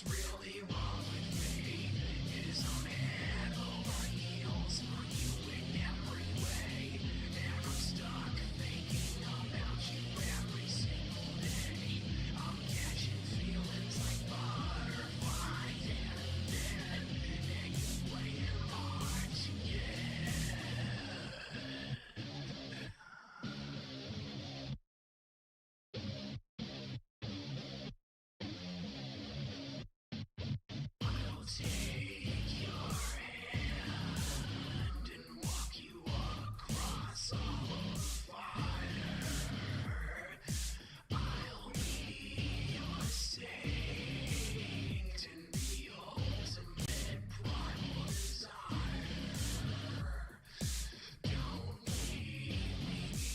really wrong with me is I'm head over heels for you in every way, and I'm stuck thinking about you every single day. I'm catching feelings like butterflies and then you playing hard to get. I'll take your hand and walk you across all of fire. I'll be your saint and the ultimate primal desire. Don't leave me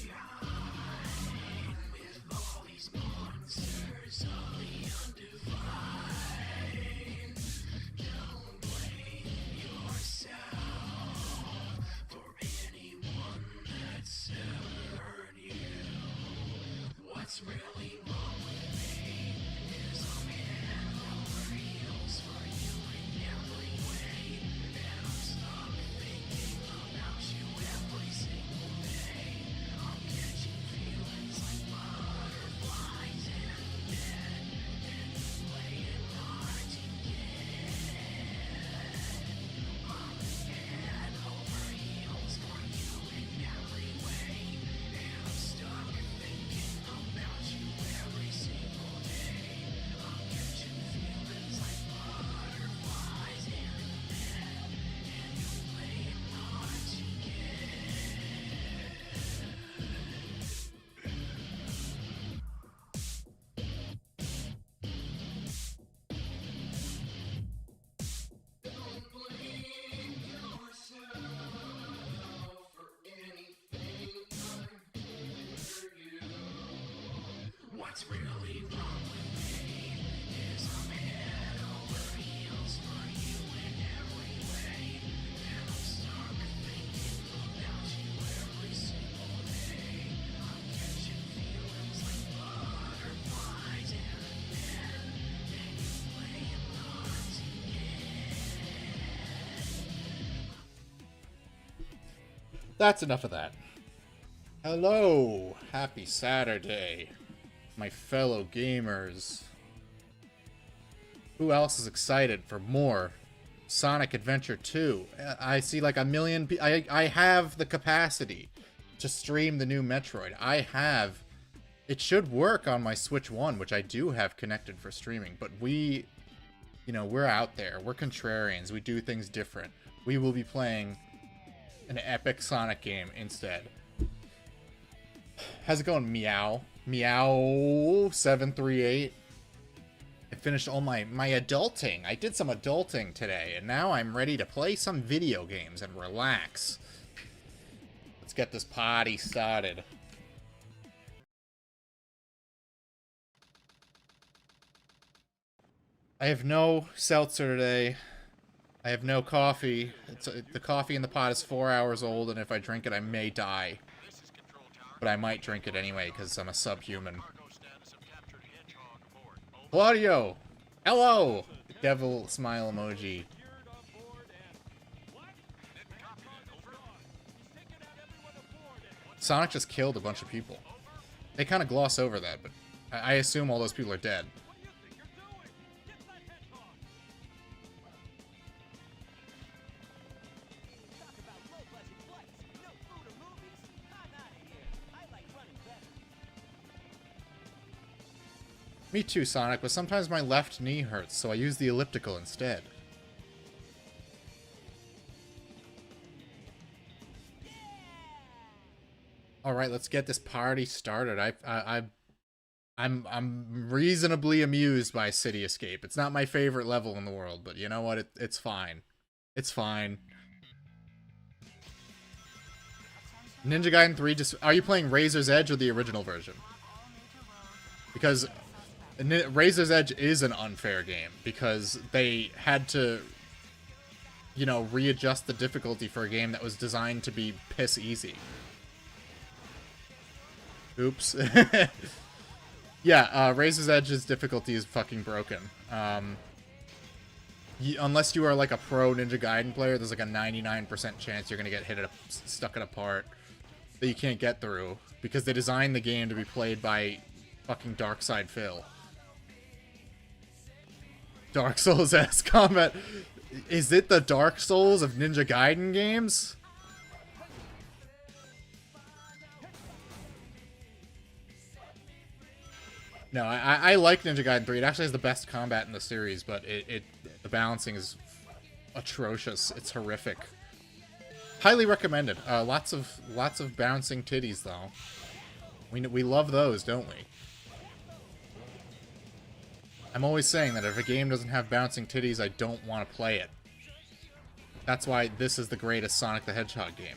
behind with all these monsters of the undivine. Don't blame yourself for anyone that's ever hurt you. What's really wrong with me is I'm head over heels for you in every way, and I'm stuck thinking about you every single day. I'm catching feelings like butterflies and then you playing hard to get. I'm head over heels for you in every way, and I'm stuck thinking about you every single day. I'm catching feelings like butterflies and then you playing hard to get. Don't blame yourself for anything I've been for you. What's really wrong with me is I'm head over heels for you in every way, and I'm stuck thinking about you every single day. I'm catching feelings like butterflies and then you playing hard to get. That's enough of that. Hello, happy Saturday, my fellow gamers. Who else is excited for more Sonic Adventure 2? I see like a million I have the capacity to stream the new Metroid. It should work on my Switch 1, which I do have connected for streaming, but we're out there. We're contrarians. We do things different. We will be playing an epic Sonic game instead. How's it going, Meow? Meow738. I finished all my adulting. I did some adulting today, and now I'm ready to play some video games and relax. Let's get this party started. I have no seltzer today. I have no coffee. The coffee in the pot is 4 hours old, and if I drink it, I may die. But I might drink it anyway, because I'm a subhuman. Claudio! Hello! Devil smile emoji. Sonic just killed a bunch of people. They kind of gloss over that, but I assume all those people are dead. Me too, Sonic, but sometimes my left knee hurts, so I use the elliptical instead. Alright, let's get this party started. I'm reasonably amused by City Escape. It's not my favorite level in the world, but you know what? It's fine. It's fine. Ninja Gaiden 3 just... Are you playing Razor's Edge or the original version? Because Razor's Edge is an unfair game, because they had to, you know, readjust the difficulty for a game that was designed to be piss easy. Oops. Yeah, Razor's Edge's difficulty is fucking broken. Unless you are like a pro Ninja Gaiden player, there's like a 99% chance you're gonna get stuck in a part that you can't get through because they designed the game to be played by fucking Darkside Phil. Dark Souls-esque combat. Is it the Dark Souls of Ninja Gaiden games? No, I like Ninja Gaiden 3. It actually has the best combat in the series, but the balancing is atrocious. It's horrific. Highly recommended. Lots of bouncing titties though. We love those, don't we? I'm always saying that if a game doesn't have bouncing titties, I don't want to play it. That's why this is the greatest Sonic the Hedgehog game.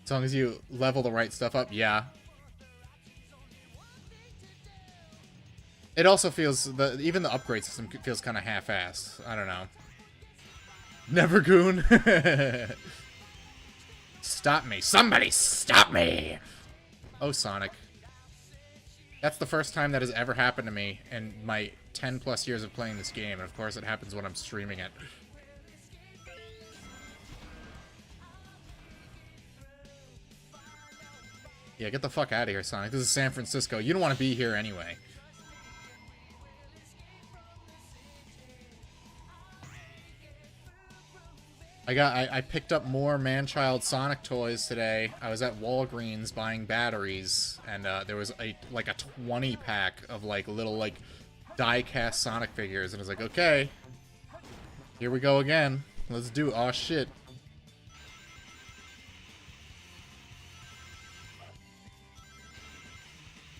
As long as you level the right stuff up, yeah. It also feels, even the upgrade system feels kind of half-assed. I don't know. Nevergoon. Stop me. Somebody stop me! Oh, Sonic. That's the first time that has ever happened to me in my 10+ years of playing this game, and of course it happens when I'm streaming it. Yeah, get the fuck out of here, Sonic. This is San Francisco. You don't want to be here anyway. I picked up more man-child Sonic toys today. I was at Walgreens buying batteries, and there was a 20-pack of little die-cast Sonic figures, and I was like, okay, here we go again. Let's do it. Aw, shit.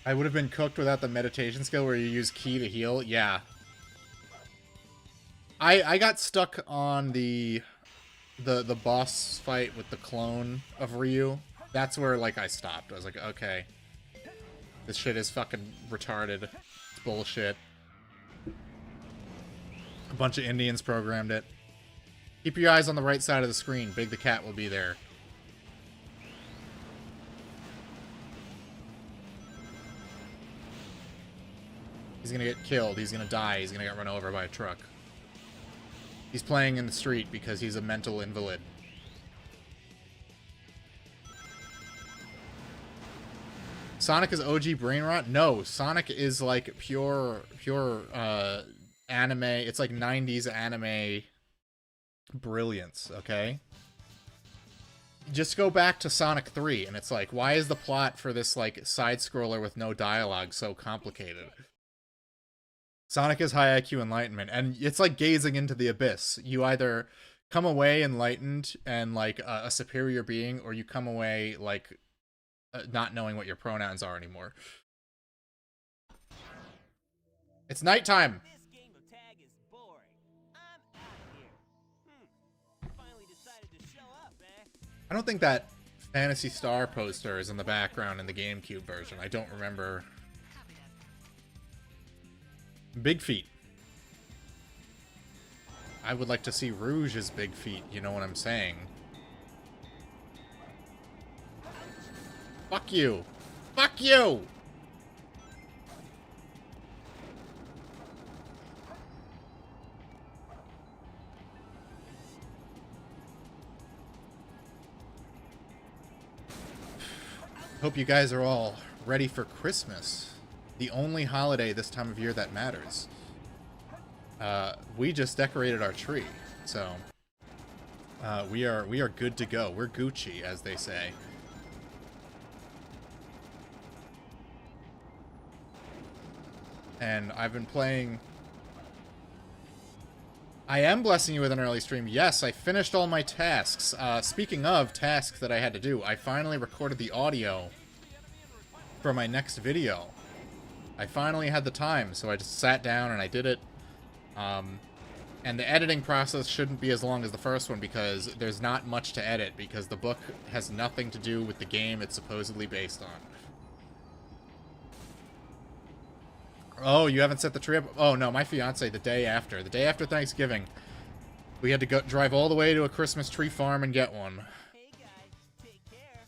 I would have been cooked without the meditation skill where you use ki to heal. Yeah. I got stuck on the boss fight with the clone of Ryu. That's where, I stopped. I was like, okay. This shit is fucking retarded. It's bullshit. A bunch of Indians programmed it. Keep your eyes on the right side of the screen. Big the Cat will be there. He's gonna get killed. He's gonna die. He's gonna get run over by a truck. He's playing in the street because he's a mental invalid. Sonic is OG brain rot? No, Sonic is pure anime. It's like 90s anime brilliance, okay? Just go back to Sonic 3 and it's like, why is the plot for this side scroller with no dialogue so complicated? Sonic is high IQ enlightenment, and it's like gazing into the abyss. You either come away enlightened and a superior being, or you come away not knowing what your pronouns are anymore. It's nighttime! This game of tag is boring. I'm out of here. Finally decided to show up, eh? I don't think that Phantasy Star poster is in the background in the GameCube version. I don't remember. Big feet. I would like to see Rouge's big feet, you know what I'm saying? Fuck you! Fuck you! Hope you guys are all ready for Christmas. The only holiday this time of year that matters. We just decorated our tree, so we are good to go. We're Gucci, as they say. And I've been playing. I am blessing you with an early stream. Yes, I finished all my tasks. Speaking of tasks that I had to do, I finally recorded the audio for my next video. I finally had the time, so I just sat down and I did it. And the editing process shouldn't be as long as the first one because there's not much to edit because the book has nothing to do with the game it's supposedly based on. Oh, you haven't set the tree up? Oh, no, my fiance, the day after Thanksgiving, we had to go drive all the way to a Christmas tree farm and get one. Hey guys, take care.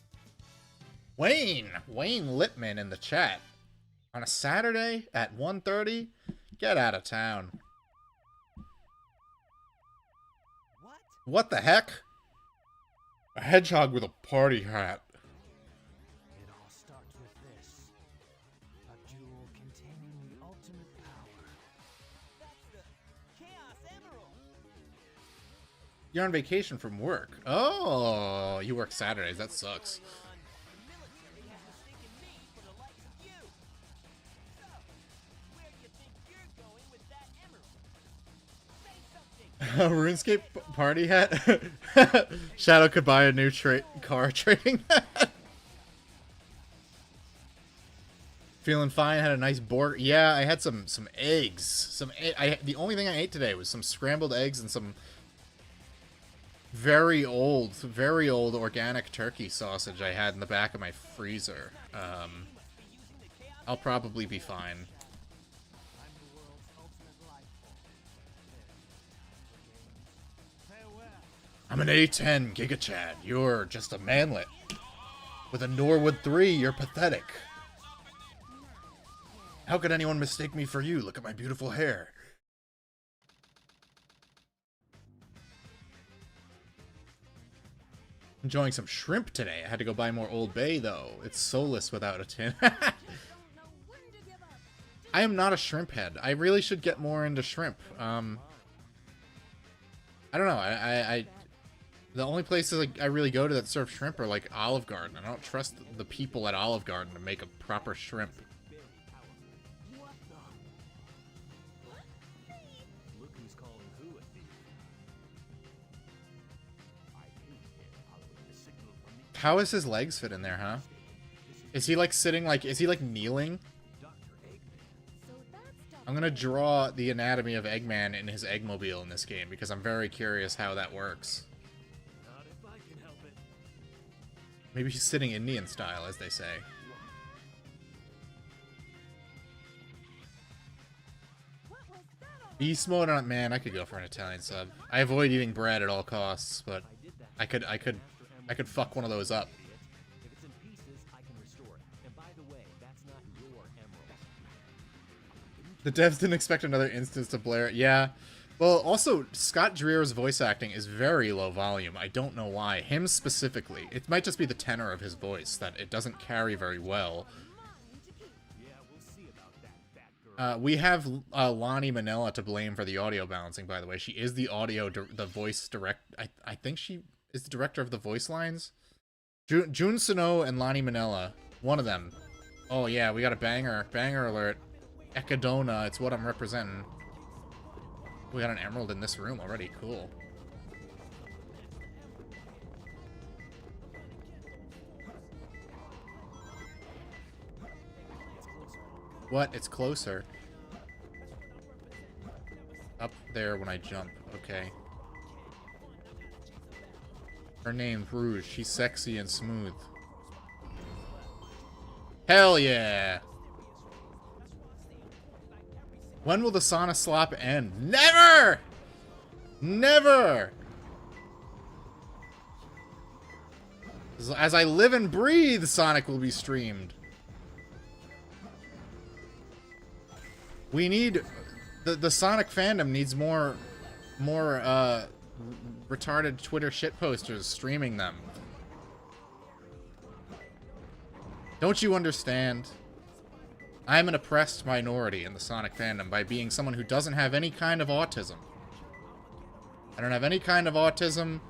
Wayne Lippman in the chat. On a Saturday at 1:30? Get out of town. What the heck? A hedgehog with a party hat. It all starts with this. A jewel containing the ultimate power. That's the Chaos Emerald. You're on vacation from work. Oh, you work Saturdays. That sucks. The military has mistaken me for the likes of you. So, where do you think you're going with that emerald? Say something. RuneScape party hat. Shadow could buy a new car trading. Feeling fine. Had a nice board. Yeah, I had some eggs. The only thing I ate today was some scrambled eggs and some very old organic turkey sausage I had in the back of my freezer. I'll probably be fine. I'm the world's ultimate life form. Farewell. I'm an A10 Giga Chad. You're just a manlet. With a Norwood 3, you're pathetic. How could anyone mistake me for you? Look at my beautiful hair. Enjoying some shrimp today. I had to go buy more Old Bay, though. It's soulless without a tin. I am not a shrimp head. I really should get more into shrimp. I don't know. The only places I really go to that serve shrimp are like Olive Garden. I don't trust the people at Olive Garden to make a proper shrimp. What the? Look who's calling who a thief. I hate him following the signal from the How is his legs fit in there, huh? Is he like sitting like, is he like kneeling? Dr. Eggman. I'm gonna draw the anatomy of Eggman in his Eggmobile in this game because I'm very curious how that works. Not if I can help it. Maybe he's sitting Indian style, as they say. Beast mode on, man, I could go for an Italian sub. I avoid eating bread at all costs, but I could fuck one of those up. If it's in pieces, I can restore it. And by the way, that's not your emerald. The devs didn't expect another instance to blare. Yeah. Well, also, Scott Dreer's voice acting is very low volume. I don't know why. Him specifically. It might just be the tenor of his voice, that it doesn't carry very well. Yeah, we'll see about that, Batgirl. We have Lonnie Manella to blame for the audio balancing, by the way. She is the the voice direct. I think she is the director of the voice lines. Jun Sano and Lonnie Manella. One of them. Oh, yeah, we got a banger. Banger alert. Echidona, it's what I'm representing. We got an emerald in this room already. Cool. What? It's closer. Up there when I jump. Okay. Her name's Rouge. She's sexy and smooth. Hell yeah! When will the sauna slop end? Never! Never! As I live and breathe, Sonic will be streamed. We need... The Sonic fandom needs more retarded Twitter shitposters streaming them. Don't you understand? I'm an oppressed minority in the Sonic fandom by being someone who doesn't have any kind of autism. I don't have any kind of autism.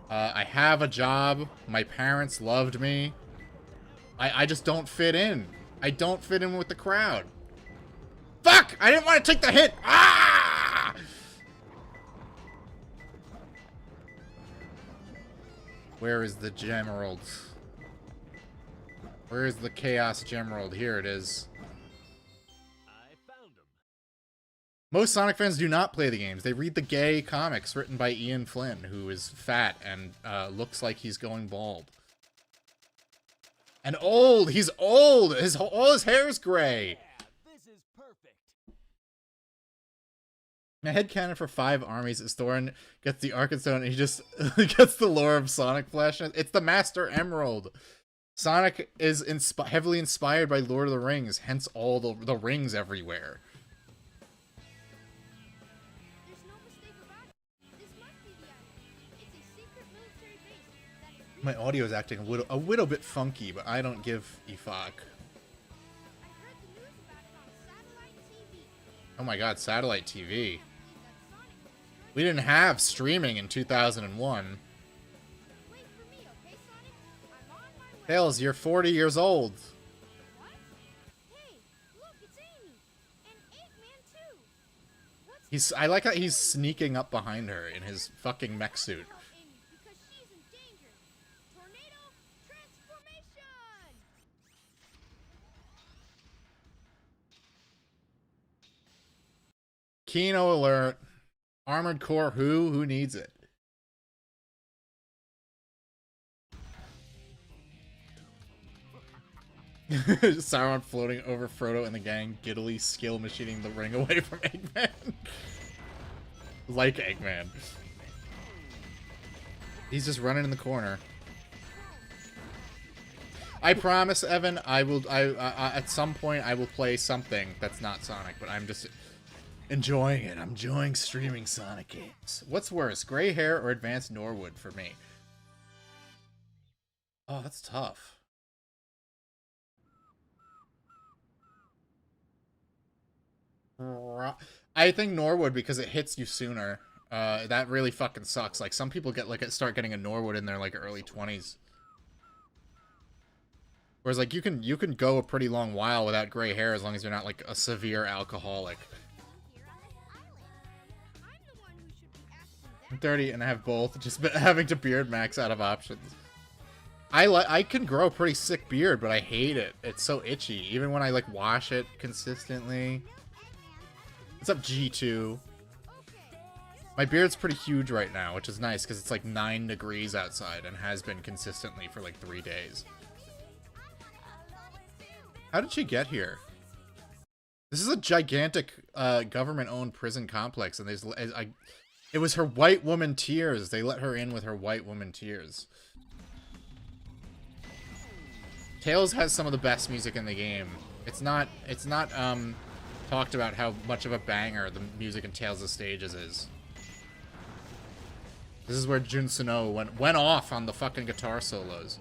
I have a job. My parents loved me. I just don't fit in. I don't fit in with the crowd. Fuck! I didn't want to take the hit! Ah! Where is the Gemerald? Where is the Chaos Gemerald? Here it is. I found him. Most Sonic fans do not play the games. They read the gay comics written by Ian Flynn, who is fat and looks like he's going bald. And old! He's old! All his hair's gray! Yeah, this is perfect. My headcanon for 5 armies is Thorin gets the Arkenstone and he just gets the lore of Sonic Flash. It's the Master Emerald. Sonic is heavily inspired by Lord of the Rings, hence all the rings everywhere. There's no mistake about it. This must be the island. It's My audio is acting a little bit funky, but I don't give a fuck. I heard the news about it on satellite TV. Oh my god, satellite TV. Saying that Sonic will We didn't have streaming in 2001. wait for me, okay, Sonic? I'm on my way. Tails, you're 40 years old. What? Hey, look, it's Amy. And Eggman too. What's I like how he's sneaking up behind her in his fucking mech suit. help Amy because she's in danger. Tornado transformation! Kino alert. Armored Core who? Who needs it? Sauron floating over Frodo and the gang, giddily skill machining the ring away from Eggman. Like Eggman. He's just running in the corner. I promise, Evan, I will. At some point I will play something that's not Sonic, but I'm just enjoying it. I'm enjoying streaming Sonic games. What's worse, gray hair or Advanced Norwood for me? Oh, that's tough. I think Norwood because it hits you sooner. That really fucking sucks. Like some people start getting a Norwood in their like early 20s. Whereas like you can go a pretty long while without gray hair as long as you're not like a severe alcoholic. Here on this island. I'm the one who should be asking them. I'm 30 and I have both, just having to beard max out of options. I can grow a pretty sick beard, but I hate it. It's so itchy, even when I like wash it consistently. What's up, G2? My beard's pretty huge right now, which is nice because it's like 9 degrees outside and has been consistently for like 3 days. How did she get here? This is a gigantic government-owned prison complex, and it was her white woman tears. They let her in with her white woman tears. Tails has some of the best music in the game. It's not talked about how much of a banger the music in Tales of Stages is. This is where Jun Suno went off on the fucking guitar solos.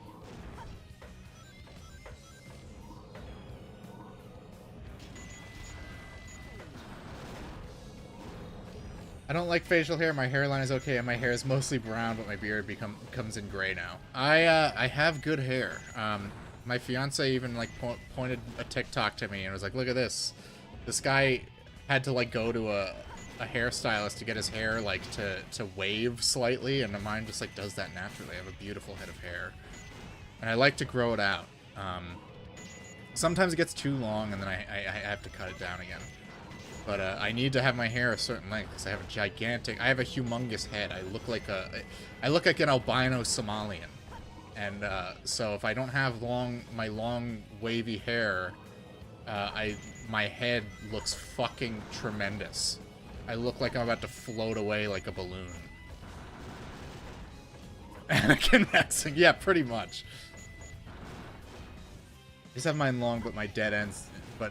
I don't like facial hair. My hairline is okay, and my hair is mostly brown, but my beard comes in gray now. I have good hair. My fiance even like pointed a TikTok to me and was like, "Look at this. This guy had to like go to a hairstylist to get his hair like to wave slightly, and mine just like does that naturally. I have a beautiful head of hair, and I like to grow it out. Sometimes it gets too long, and then I have to cut it down again. But I need to have my hair a certain length because I have a humongous head. I look like an albino Somalian, and so if I don't have my long wavy hair, my head looks fucking tremendous. I look like I'm about to float away like a balloon. Anakin Maxing, yeah, pretty much. I just have mine long, but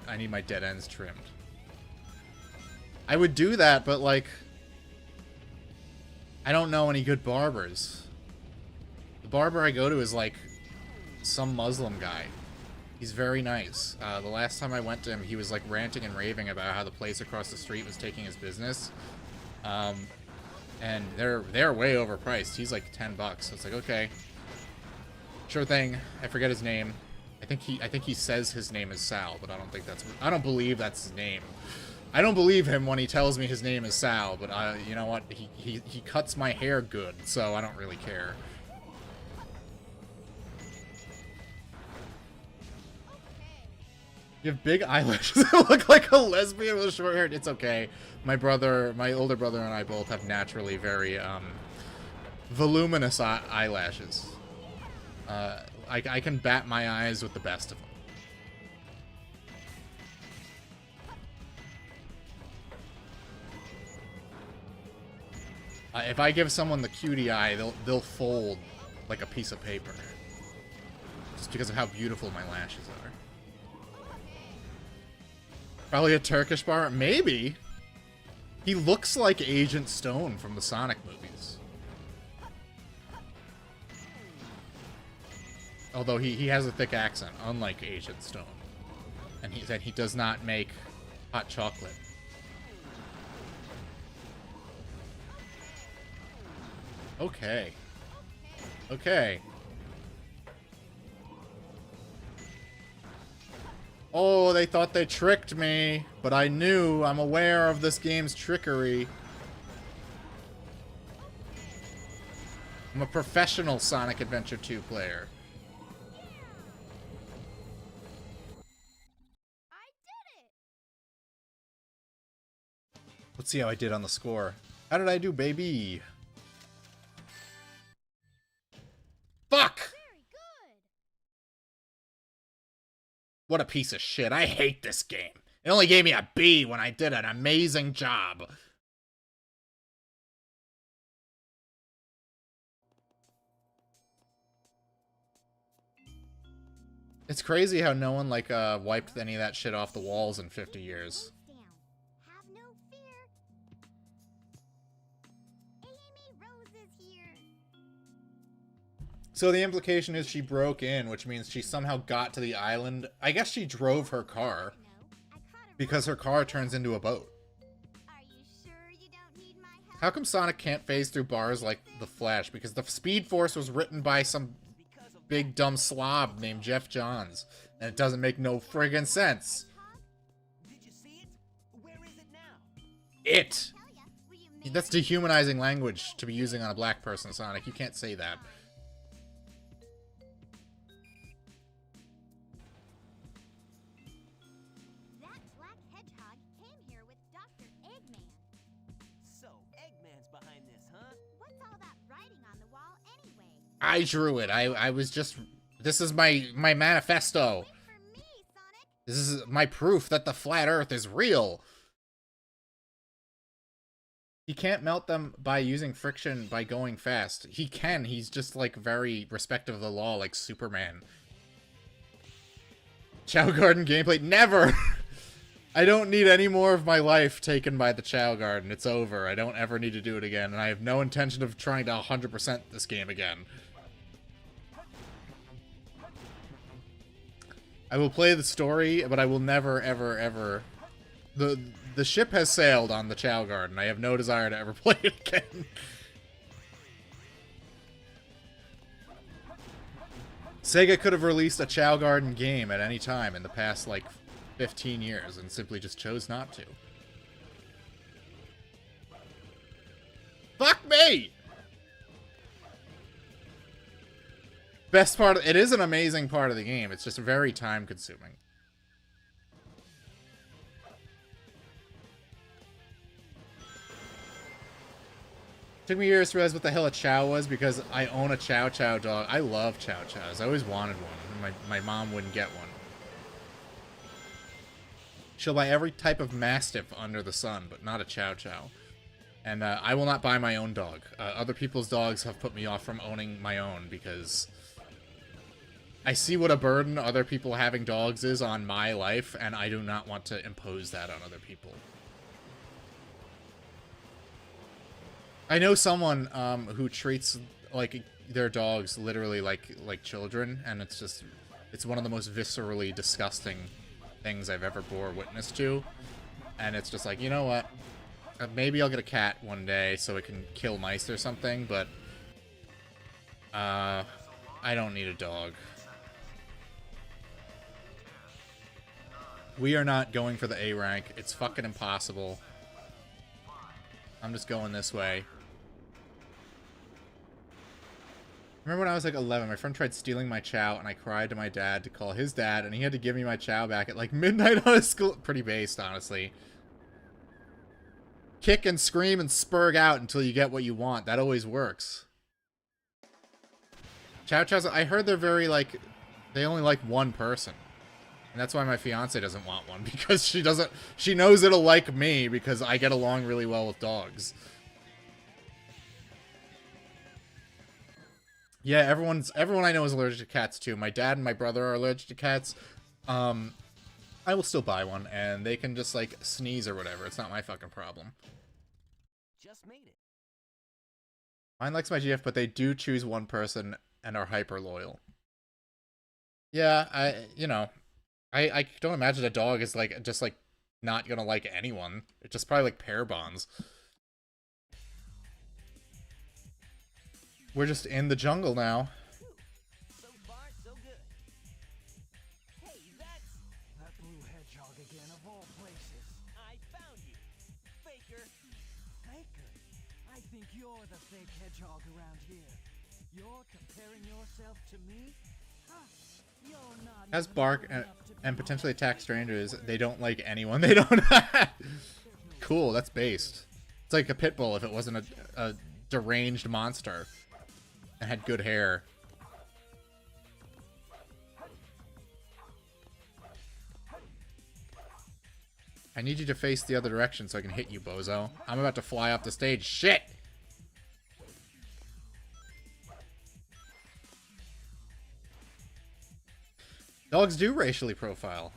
I need my dead ends trimmed. I would do that, but like, I don't know any good barbers. The barber I go to is like some Muslim guy. He's very nice. The last time I went to him, he was like ranting and raving about how the place across the street was taking his business. And they're way overpriced. He's like $10. So it's like, okay, sure thing. I forget his name. I think he says his name is Sal, but I don't believe that's his name. I don't believe him when he tells me his name is Sal, but you know what? He cuts my hair good, so I don't really care. You have big eyelashes that look like a lesbian with short hair. It's okay. My older brother and I both have naturally very voluminous eyelashes. I can bat my eyes with the best of them. If I give someone the cutie eye, they'll fold like a piece of paper. Just because of how beautiful my lashes are. Probably a Turkish bar? Maybe. He looks like Agent Stone from the Sonic movies. Although he has a thick accent, unlike Agent Stone. And he does not make hot chocolate. Okay. Okay. Oh, they thought they tricked me, but I knew. I'm aware of this game's trickery. I'm a professional Sonic Adventure 2 player. I did it! Let's see how I did on the score. How did I do, baby? Fuck! Very good! What a piece of shit. I hate this game. It only gave me a B when I did an amazing job. It's crazy how no one, like, wiped any of that shit off the walls in 50 years. Down. Have no fear. Amy Rose is here. So the implication is she broke in, which means she somehow got to the island. I guess she drove her car, No, I caught a because her car turns into a boat. Are you sure you don't need my help? How come Sonic can't phase through bars like the Flash? Because the Speed Force was written by some Because of big dumb slob named Jeff Johns, and it doesn't make no friggin' sense. Did you see it? Where is it now? It! Tell ya, will you marry That's dehumanizing language to be using on a black person, Sonic. You can't say that. That black hedgehog came here with Dr. Eggman. So, Eggman's behind this, huh? What's all that writing on the wall anyway? I drew it. I was just... This is my manifesto. Wait for me, Sonic! This is my proof that the flat Earth is real. He can't melt them by using friction by going fast. He can. He's just, like, very respective of the law, like Superman. Chow Garden gameplay. Never! I don't need any more of my life taken by the Chow Garden. It's over. I don't ever need to do it again, and I have no intention of trying to 100% this game again. I will play the story, but I will never, ever, ever... The ship has sailed on the Chow Garden. I have no desire to ever play it again. Sega could have released a Chow Garden game at any time in the past, like, 15 years, and simply just chose not to. Fuck me! Best part, it is an amazing part of the game. It's just very time-consuming. Took me years to realize what the hell a Chow was because I own a Chow Chow dog. I love Chow Chows. I always wanted one, and my mom wouldn't get one. She'll buy every type of Mastiff under the sun, but not a Chow Chow. And I will not buy my own dog. Other people's dogs have put me off from owning my own because I see what a burden other people having dogs is on my life, and I do not want to impose that on other people. I know someone who treats like their dogs literally like children, and it's one of the most viscerally disgusting things I've ever bore witness to. And it's just like, you know what? Maybe I'll get a cat one day so it can kill mice or something, but I don't need a dog. We are not going for the A rank. It's fucking impossible. I'm just going this way. Remember when I was like 11, my friend tried stealing my Chow, and I cried to my dad to call his dad, and he had to give me my Chow back at like midnight on his school. Pretty based, honestly. Kick and scream and spurg out until you get what you want. That always works. Chow Chows, I heard they're very like, they only like one person. And that's why my fiance doesn't want one, because she knows it'll like me because I get along really well with dogs. Yeah, everyone I know is allergic to cats too. My dad and my brother are allergic to cats. I will still buy one, and they can just like sneeze or whatever. It's not my fucking problem. Just made it. Mine likes my GF, but they do choose one person and are hyper loyal. Yeah, I don't imagine a dog is like just like not gonna like anyone. It's just probably like pair bonds. We're just in the jungle now. So far, so good. Hey, that's that blue hedgehog again, of all places. I found you, Faker. Faker? I think you're the fake hedgehog around here. You're comparing yourself to me? Huh. You're not As even bark old and, enough to be and potentially my attack favorite strangers, bird. they don't like anyone. They don't. Cool, that's based. It's like a pit bull if it wasn't a deranged monster and had good hair. I need you to face the other direction so I can hit you, bozo. I'm about to fly off the stage. Shit! Dogs do racially profile.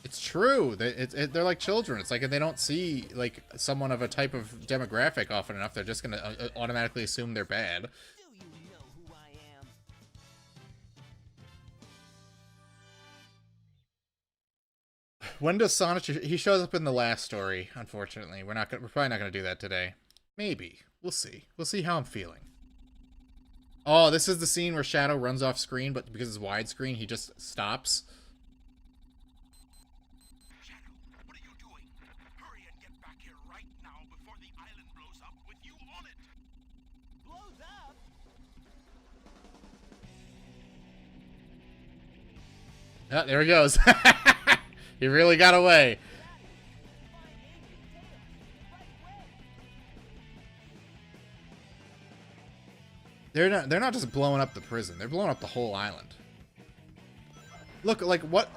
It's true. They're like children. It's like if they don't see like someone of a type of demographic often enough, they're just gonna automatically assume they're bad. Do you know who I am? When does Sonic? He shows up in the last story. Unfortunately, we're probably not gonna do that today. Maybe we'll see. We'll see how I'm feeling. Oh, this is the scene where Shadow runs off screen, but because it's widescreen, he just stops. Shadow, what are you doing? Hurry and get back here right now before the island blows up with you on it. Blows up? Oh, there he goes. He really got away. Find Amy and Tails right away. They're not just blowing up the prison. They're blowing up the whole island. Look, like what?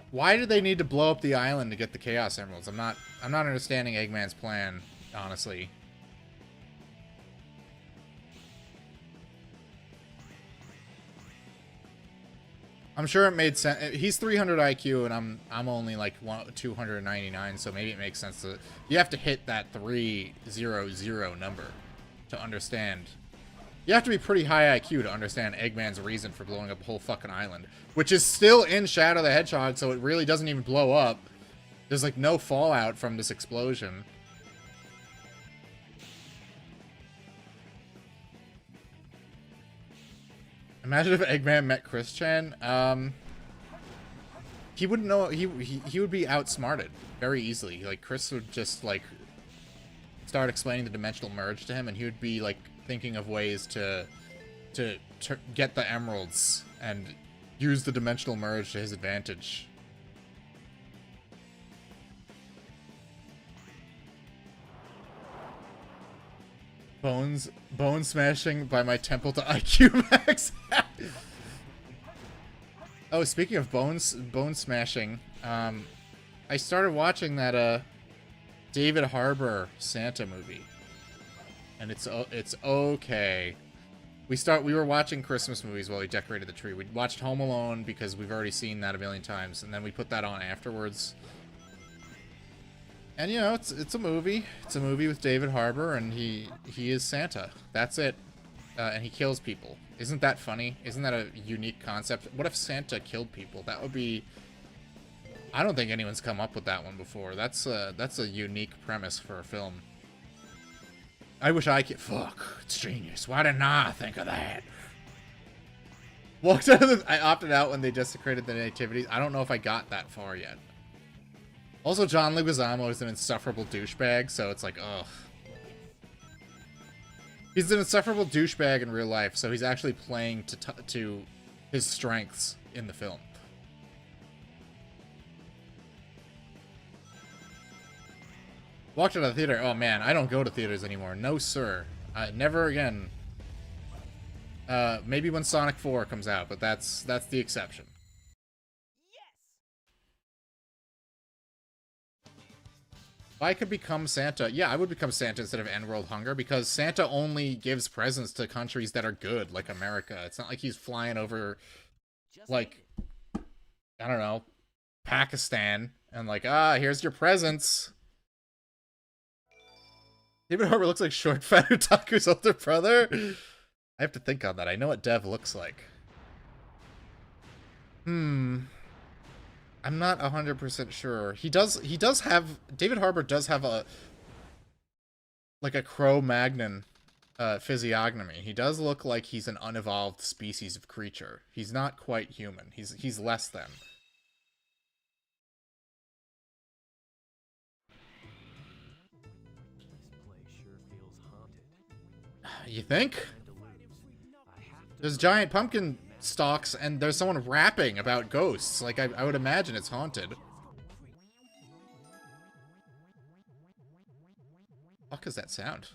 Why did they need to blow up the island to get the Chaos Emeralds? I'm not understanding Eggman's plan, honestly. I'm sure it made sense. He's 300 IQ and I'm only like 299, so maybe it makes sense to you have to hit that 300 number to understand. You have to be pretty high IQ to understand Eggman's reason for blowing up a whole fucking island, which is still in Shadow the Hedgehog, so it really doesn't even blow up. There's like no fallout from this explosion. Imagine if Eggman met Chris Chan. He wouldn't know. He would be outsmarted very easily. Like Chris would just like start explaining the dimensional merge to him, and he would be like thinking of ways to get the emeralds and use the dimensional merge to his advantage. Bone smashing by my temple to IQ max. Oh, speaking of bone smashing, I started watching that David Harbour Santa movie, and it's okay. We were watching Christmas movies while we decorated the tree. We watched Home Alone because we've already seen that a million times, and then we put that on afterwards. And you know, it's a movie. It's a movie with David Harbour, and he is Santa. That's it. And he kills people. Isn't that funny? Isn't that a unique concept? What if Santa killed people? That would be. I don't think anyone's come up with that one before. That's a unique premise for a film. I wish I could. Fuck, it's genius. Why didn't I think of that? Walked out of the. I opted out when they desecrated the nativities. I don't know if I got that far yet. Also, John Leguizamo is an insufferable douchebag, so it's like, ugh. He's an insufferable douchebag in real life, so he's actually playing to his strengths in the film. Walked out of the theater. Oh man, I don't go to theaters anymore. No, sir. Never again. Maybe when Sonic 4 comes out, but that's the exception. If I could become Santa, yeah, I would become Santa instead of End World Hunger, because Santa only gives presents to countries that are good, like America. It's not like he's flying over, like, I don't know, Pakistan, and like, here's your presents. David Harbour looks like short, fat Utaku's older brother. I have to think on that. I know what Dev looks like. I'm not 100% sure. He does have, David Harbour does have a, like a Cro-Magnon physiognomy. He does look like he's an unevolved species of creature. He's not quite human. He's less than. This place sure feels haunted. You think? And to lose. I have to There's giant pumpkin stalks and there's someone rapping about ghosts. Like, I would imagine it's haunted. Fuck is that sound?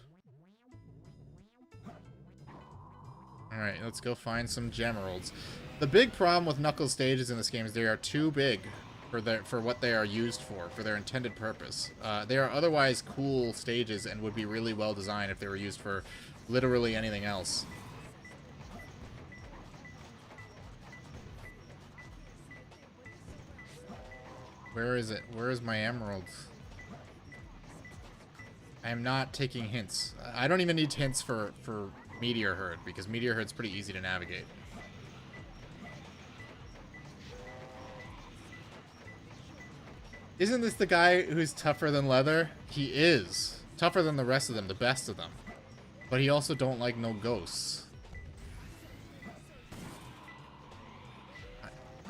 Alright, let's go find some Gemeralds. The big problem with Knuckles stages in this game is they are too big for what they are used for their intended purpose. They are otherwise cool stages and would be really well designed if they were used for literally anything else. Where is it? Where is my emerald? I am not taking hints. I don't even need hints for Meteor Herd, because Meteor Herd's pretty easy to navigate. Isn't this the guy who's tougher than leather? He is. Tougher than the rest of them, the best of them. But he also don't like no ghosts.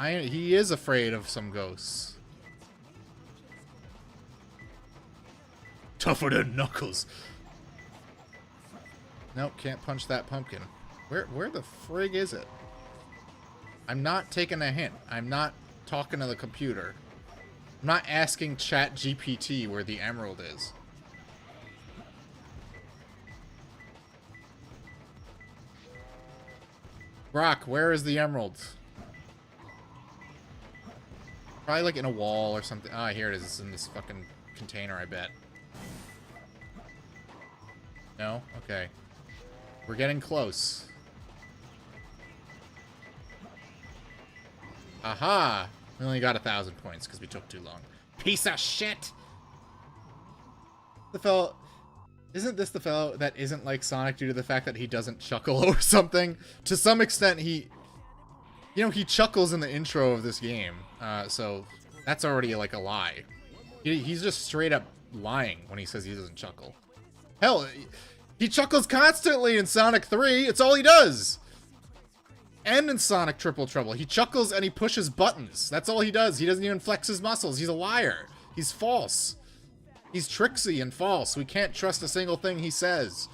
He is afraid of some ghosts. Tougher than Knuckles. Nope, can't punch that pumpkin. Where the frig is it? I'm not taking a hint. I'm not talking to the computer. I'm not asking ChatGPT where the emerald is. Brock, where is the emerald? Probably like in a wall or something. Ah, here it is. It's in this fucking container, I bet. No? Okay. We're getting close. Aha! We only got 1,000 points because we took too long. Piece of shit! The fellow... Isn't this the fellow that isn't like Sonic due to the fact that he doesn't chuckle or something? To some extent, he... You know, he chuckles in the intro of this game. So, that's already like a lie. He's just straight up lying when he says he doesn't chuckle. Hell, he chuckles constantly in Sonic 3. It's all he does. And in Sonic Triple Trouble. He chuckles and he pushes buttons. That's all he does. He doesn't even flex his muscles. He's a liar. He's false. He's tricksy and false. We can't trust a single thing he says.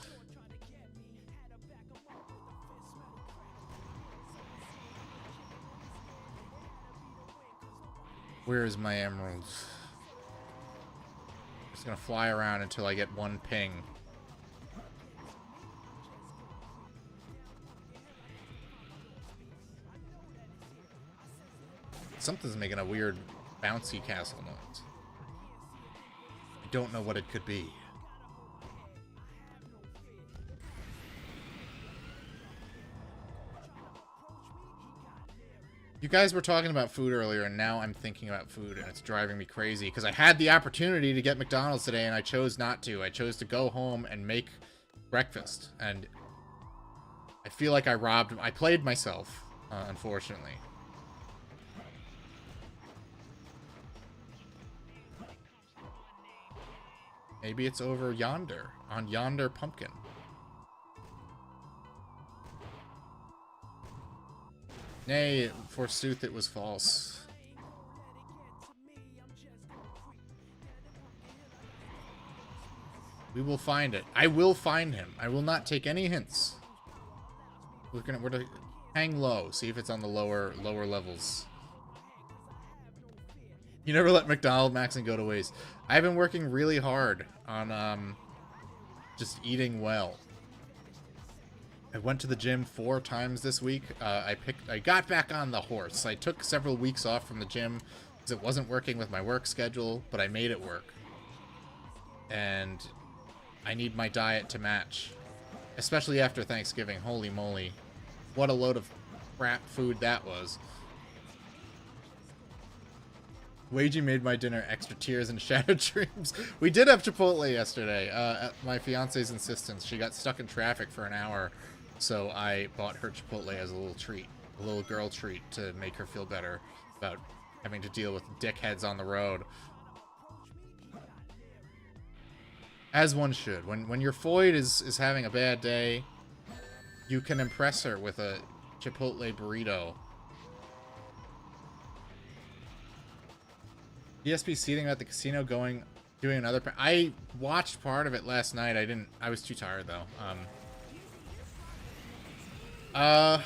Where is my emerald? I'm just gonna fly around until I get one ping. Something's making a weird bouncy castle noise. I don't know what it could be. You guys were talking about food earlier, and now I'm thinking about food, and it's driving me crazy, because I had the opportunity to get McDonald's today, and I chose not to. I chose to go home and make breakfast, and I feel like I played myself, unfortunately. Maybe it's over yonder, on yonder pumpkin. Nay, forsooth it was false. We will find it. I will find him. I will not take any hints. We're to hang low, see if it's on the lower levels. You never let McDonald Maxing go to waste. I've been working really hard on just eating well. I went to the gym 4 times this week. I got back on the horse. I took several weeks off from the gym because it wasn't working with my work schedule, but I made it work. And I need my diet to match, especially after Thanksgiving. Holy moly. What a load of crap food that was. Wagey made my dinner extra tears and shattered dreams. We did have Chipotle yesterday, at my fiance's insistence. She got stuck in traffic for an hour, so I bought her Chipotle as a little treat. A little girl treat to make her feel better about having to deal with dickheads on the road. As one should. When your Foid is having a bad day, you can impress her with a Chipotle burrito. DSP seething about the casino doing another. I watched part of it last night. I was too tired though. I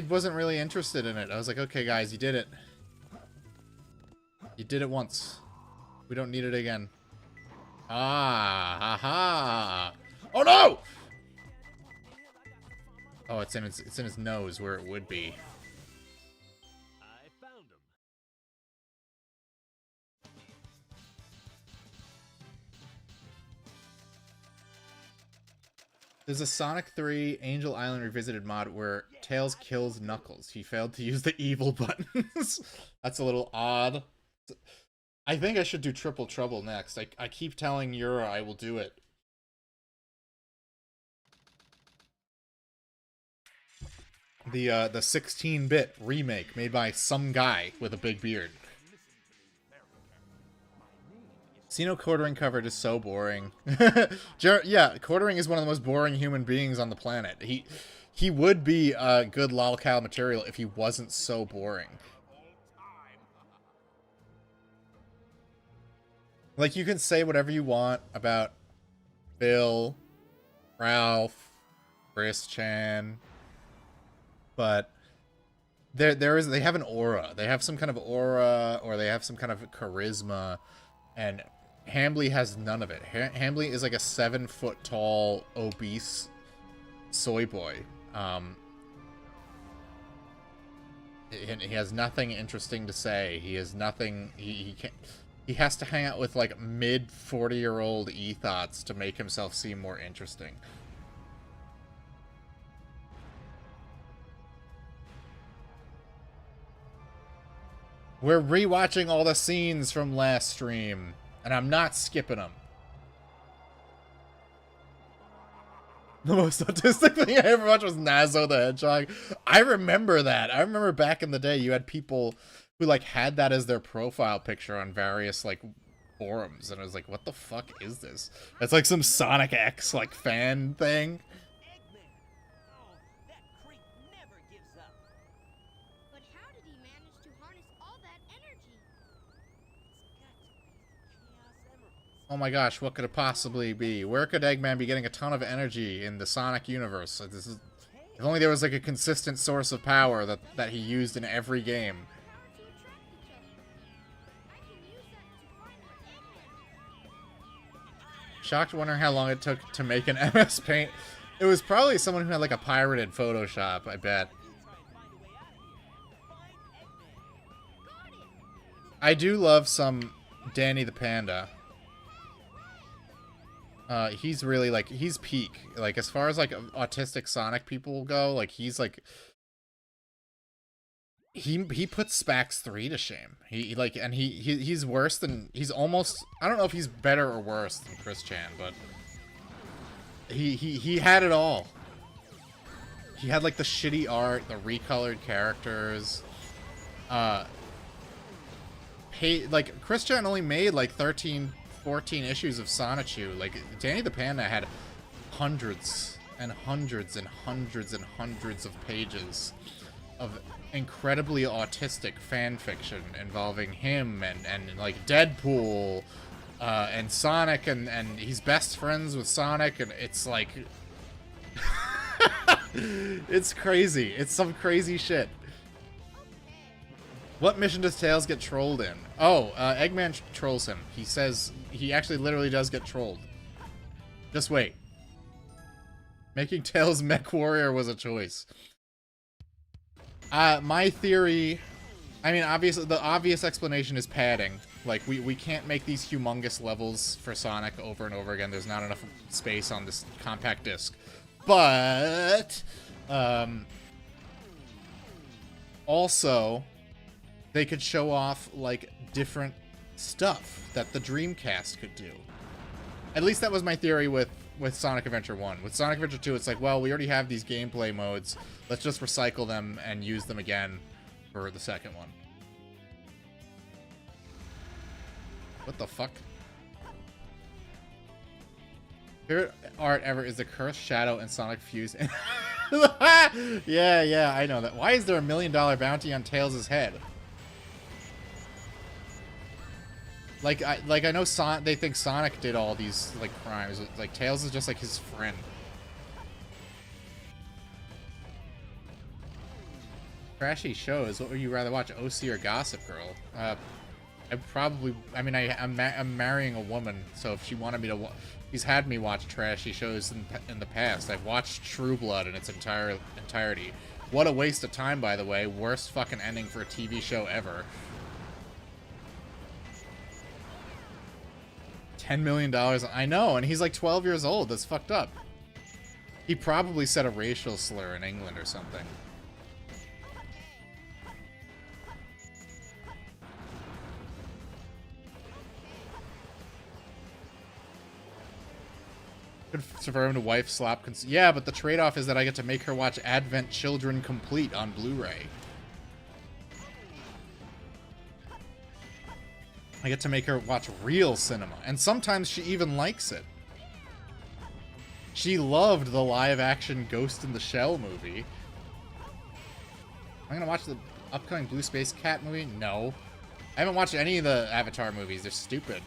wasn't really interested in it. I was like, okay guys, you did it. You did it once. We don't need it again. Ah, haha. Oh no! Oh, it's in his nose where it would be. I found him. There's a Sonic 3 Angel Island Revisited mod where Tails kills Knuckles. He failed to use the evil buttons. That's a little odd. I think I should do Triple Trouble next. I keep telling Yura I will do it. The 16-bit remake made by some guy with a big beard. Xeno Quartering covered is so boring. Yeah, Quartering is one of the most boring human beings on the planet. He would be good lolcow material if he wasn't so boring. Like, you can say whatever you want about Bill, Ralph, Chris Chan, but they have an aura. They have some kind of aura, or they have some kind of charisma, and Hambly has none of it. Hambly is like a 7-foot tall, obese soy boy. He has nothing interesting to say. He has nothing. He can't. He has to hang out with like mid 40-year-old ethots to make himself seem more interesting. We're rewatching all the scenes from last stream, and I'm not skipping them. The most autistic thing I ever watched was Nazo the Hedgehog. I remember that. I remember back in the day you had people who like had that as their profile picture on various like forums, and I was like, what the fuck is this? It's like some Sonic X like fan thing. Eggman! Oh, that creep never gives up. But how did he manage to harness all that energy? It's got to be Chaos Emeralds. Oh my gosh, what could it possibly be? Where could Eggman be getting a ton of energy in the Sonic universe? Like, this is, if only there was like a consistent source of power that he used in every game. Shocked, wondering how long it took to make an MS Paint. It was probably someone who had like a pirated Photoshop, I bet. I do love some Danny the Panda. He's really like, he's peak. Like, as far as like autistic Sonic people go, like he's like, he puts Spax 3 to shame. He's worse than, he's almost, I don't know if he's better or worse than Chris Chan, but he had it all. He had like the shitty art, the recolored characters. Like Chris Chan only made like 13, 14 issues of Sonichu. Like Danny the Panda had hundreds and hundreds and hundreds and hundreds of pages of incredibly autistic fan fiction involving him and like Deadpool and Sonic, and he's best friends with Sonic, and it's like it's crazy. It's some crazy shit. What mission does Tails get trolled in? Oh, Eggman trolls him. He says he actually literally does get trolled. Just wait. Making Tails Mech Warrior was a choice. My theory, I mean, obviously, the obvious explanation is padding. Like, we can't make these humongous levels for Sonic over and over again. There's not enough space on this compact disc. But, also, they could show off, like, different stuff that the Dreamcast could do. At least that was my theory with with Sonic Adventure 1. With Sonic Adventure 2, it's like, well, we already have these gameplay modes. Let's just recycle them and use them again for the second one. What the fuck? Favorite art ever is the Cursed Shadow and Sonic Fuse. Yeah, I know that. Why is there $1 million bounty on Tails' head? Like I know they think Sonic did all these like crimes. Like Tails is just like his friend. Trashy shows. What would you rather watch, OC or Gossip Girl? I mean, I'm marrying a woman, so if she wanted me to, she's had me watch trashy shows in the past. I've watched True Blood in its entirety. What a waste of time, by the way. Worst fucking ending for a TV show ever. $10 million. I know, and he's like 12 years old. That's fucked up. He probably said a racial slur in England or something. Good for him to wife slap. Yeah, but the trade-off is that I get to make her watch Advent Children complete on Blu-ray. I get to make her watch real cinema, and sometimes she even likes it. She loved the live-action Ghost in the Shell movie. I'm gonna watch the upcoming Blue Space Cat movie? No. I haven't watched any of the Avatar movies. They're stupid.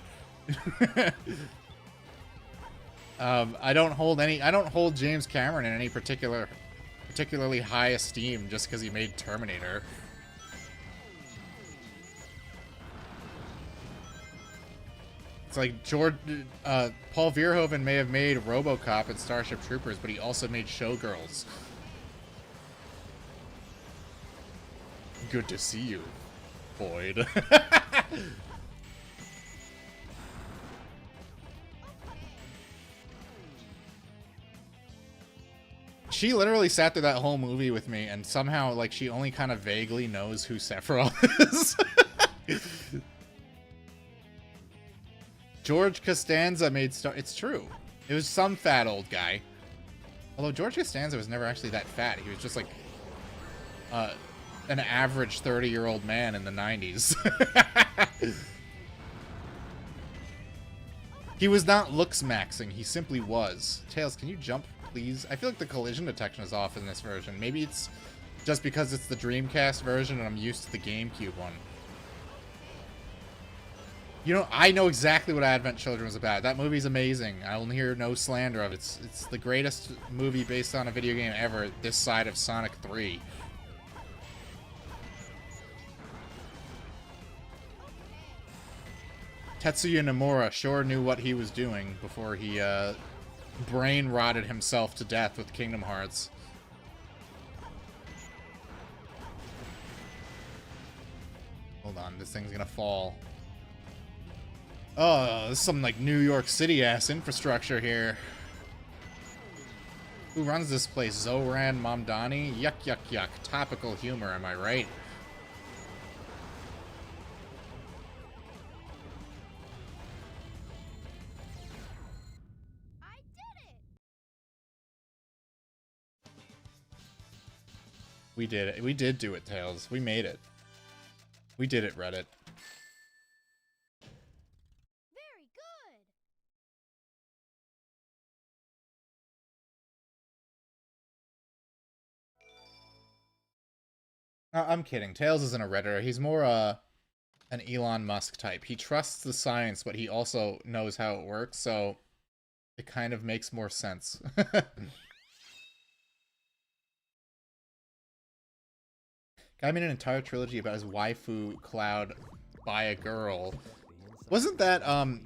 I don't hold James Cameron in any particularly high esteem just because he made Terminator. It's like Paul Verhoeven may have made RoboCop and Starship Troopers, but he also made Showgirls. Good to see you, Boyd. She literally sat through that whole movie with me, and somehow, like, she only kind of vaguely knows who Sephiroth is. George Costanza made It's true. It was some fat old guy. Although George Costanza was never actually that fat. He was just like an average 30-year-old man in the 90s. He was not looks maxing. He simply was. Tails, can you jump, please? I feel like the collision detection is off in this version. Maybe it's just because it's the Dreamcast version and I'm used to the GameCube one. You know, I know exactly what Advent Children was about. That movie's amazing. I'll hear no slander of it. It's the greatest movie based on a video game ever this side of Sonic 3. Tetsuya Nomura sure knew what he was doing before he brain rotted himself to death with Kingdom Hearts. Hold on, this thing's gonna fall. Oh, this is some like New York City ass infrastructure here. Who runs this place? Zoran Mamdani? Yuck, yuck, yuck. Topical humor, am I right? I did it! We did it. We did do it, Tails. We made it. We did it, Reddit. Very good! I'm kidding. Tails isn't a Redditor. He's more an Elon Musk type. He trusts the science, but he also knows how it works, so it kind of makes more sense. Guy made an entire trilogy about his waifu Cloud by a girl. Wasn't that I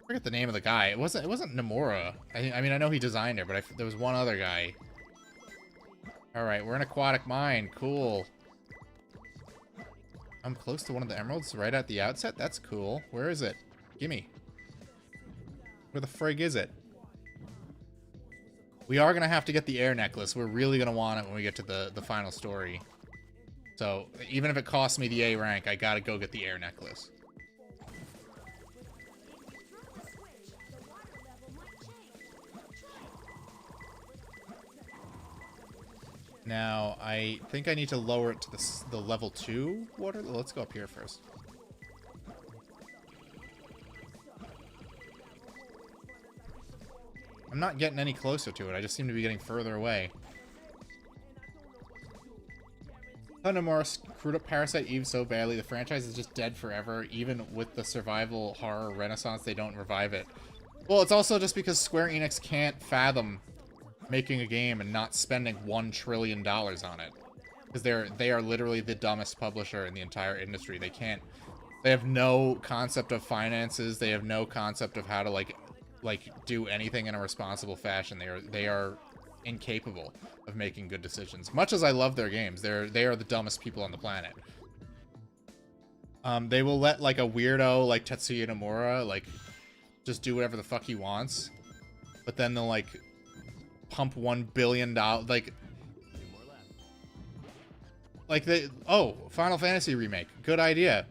forget the name of the guy. It wasn't Nomura. I mean I know he designed her, but there was one other guy. All right, we're in Aquatic Mine. Cool. I'm close to one of the emeralds right at the outset. That's cool. Where is it? Gimme. Where the frig is it? We are gonna have to get the air necklace. We're really gonna want it when we get to the final story. So even if it costs me the A rank, I gotta go get the air necklace. Now, I think I need to lower it to the level 2 water. Let's go up here first. I'm not getting any closer to it. I just seem to be getting further away. Thundermore screwed up Parasite Eve so badly, the franchise is just dead forever. Even with the survival horror renaissance, they don't revive it. Well, it's also just because Square Enix can't fathom making a game and not spending $1 trillion on it. Because they are literally the dumbest publisher in the entire industry. They have no concept of finances. They have no concept of how to like do anything in a responsible fashion. They are incapable of making good decisions. Much as I love their games, they are the dumbest people on the planet. They will let like a weirdo like Tetsuya Nomura like just do whatever the fuck he wants, but then they'll like pump $1 billion like they Final Fantasy remake. Good idea.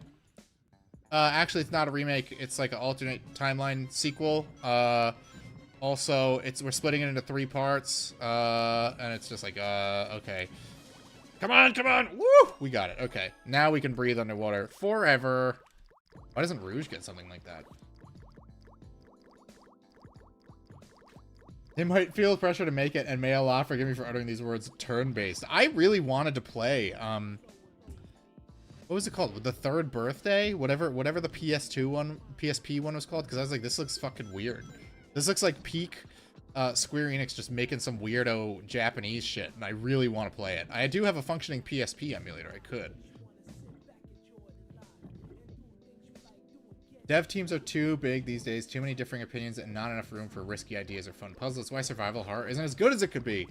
Actually, it's not a remake. It's like an alternate timeline sequel. Also, we're splitting it into 3 parts. And it's just like, okay. Come on, come on! Woo! We got it. Okay. Now we can breathe underwater forever. Why doesn't Rouge get something like that? They might feel pressure to make it, and may Allah forgive me for uttering these words, turn-based. I really wanted to play, what was it called? The Third Birthday? Whatever the PSP one was called, because I was like, this looks fucking weird. This looks like peak Square Enix just making some weirdo Japanese shit, and I really want to play it. I do have a functioning PSP emulator. I could. Dev teams are too big these days, too many differing opinions, and not enough room for risky ideas or fun puzzles. That's why survival horror isn't as good as it could be.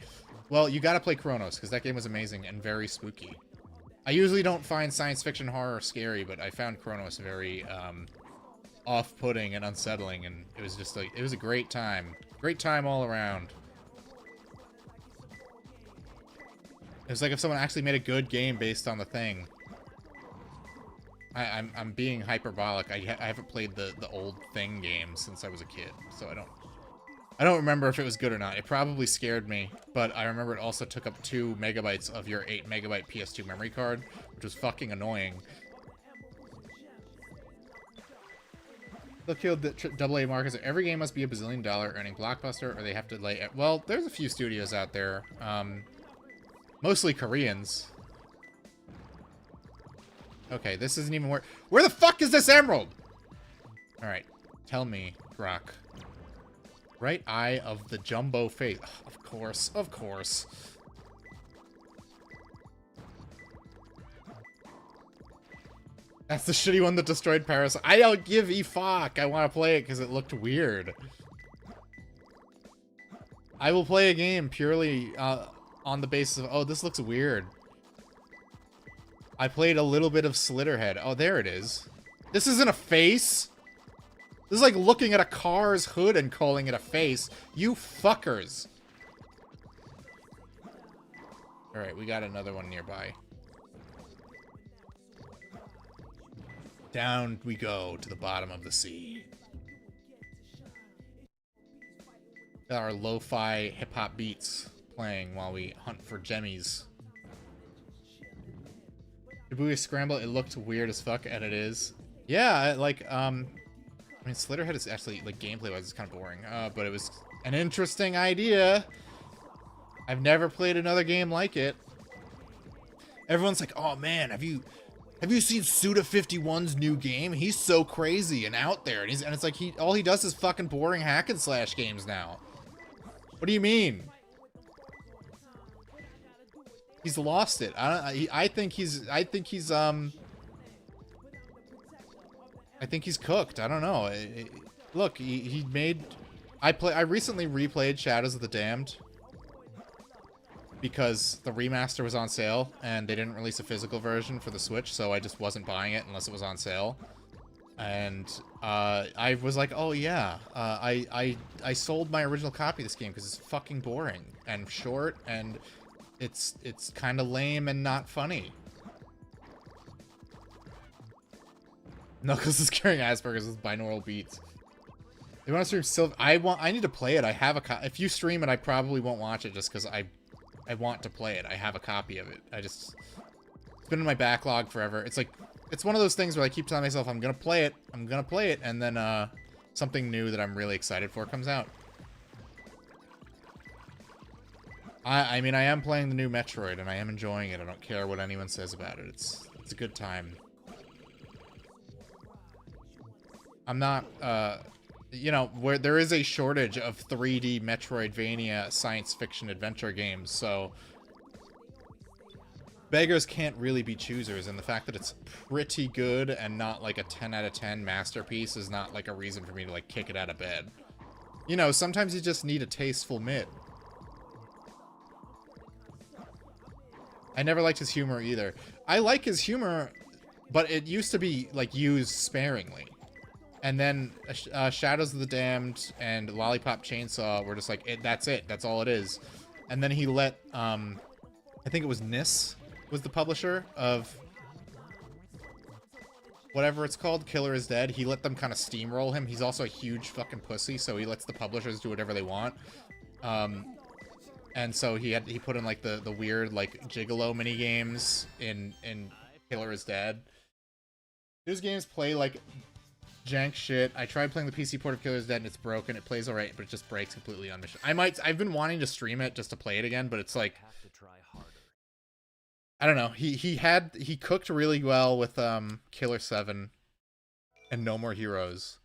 Well, you gotta play Chronos, because that game was amazing and very spooky. I usually don't find science fiction horror scary, but I found Chronos very off-putting and unsettling, and it was just like, it was a great time. Great time all around. It was like if someone actually made a good game based on the thing. I'm being hyperbolic. I haven't played the old Thing game since I was a kid, so I don't remember if it was good or not. It probably scared me, but I remember it also took up 2 megabytes of your 8 megabyte PS2 memory card, which was fucking annoying. They'll kill the AA markets. Every game must be a bazillion dollar earning blockbuster, or they have to lay. Well, there's a few studios out there, mostly Koreans. Okay, this isn't even where the fuck is this emerald? All right, tell me, Brock. Right eye of the jumbo face. Of course, of course. That's the shitty one that destroyed Paris. I don't give a fuck. I want to play it because it looked weird. I will play a game purely on the basis of, oh, this looks weird. I played a little bit of Slitterhead. Oh, there it is. This isn't a face. This is like looking at a car's hood and calling it a face. You fuckers. Alright, we got another one nearby. Down we go to the bottom of the sea. Got our lo-fi hip-hop beats playing while we hunt for gemmies. Shibuya Scramble, it looked weird as fuck, and it is. Yeah, like, I mean, Slitterhead is actually, like, gameplay-wise, it's kind of boring, but it was an interesting idea. I've never played another game like it. Everyone's like, oh man, have you seen Suda51's new game? He's so crazy and out there, and it's like all he does is fucking boring hack and slash games now. What do you mean? He's lost it. I think he's cooked. I don't know. Look, he made. I recently replayed Shadows of the Damned because the remaster was on sale and they didn't release a physical version for the Switch, so I just wasn't buying it unless it was on sale. And I was like, oh yeah, I sold my original copy of this game because it's fucking boring and short and it's kind of lame and not funny. Knuckles is carrying Asperger's with binaural beats. They want to stream Silver. I need to play it. I have a if you stream it, I probably won't watch it just because I I want to play it. I have a copy of it. It's been in my backlog forever. It's like, it's one of those things where I keep telling myself I'm gonna play it, and then something new that I'm really excited for comes out. I mean, I am playing the new Metroid, and I am enjoying it. I don't care what anyone says about it. It's a good time. I'm not, you know, where there is a shortage of 3D Metroidvania science fiction adventure games, so beggars can't really be choosers, and the fact that it's pretty good and not like a 10 out of 10 masterpiece is not like a reason for me to like kick it out of bed. You know, sometimes you just need a tasteful mid. I never liked his humor either. I like his humor, but it used to be like used sparingly. And then Shadows of the Damned and Lollipop Chainsaw were just like, that's it. That's all it is. And then he let, I think it was NIS was the publisher of whatever it's called, Killer is Dead. He let them kind of steamroll him. He's also a huge fucking pussy, so he lets the publishers do whatever they want. And so he put in like the weird like gigolo mini games in Killer is Dead. Those games play like jank shit. I tried playing the PC port of Killer is Dead and it's broken. It plays alright, but it just breaks completely on mission. I've been wanting to stream it just to play it again, but it's like, I don't know. He cooked really well with Killer 7 and No More Heroes.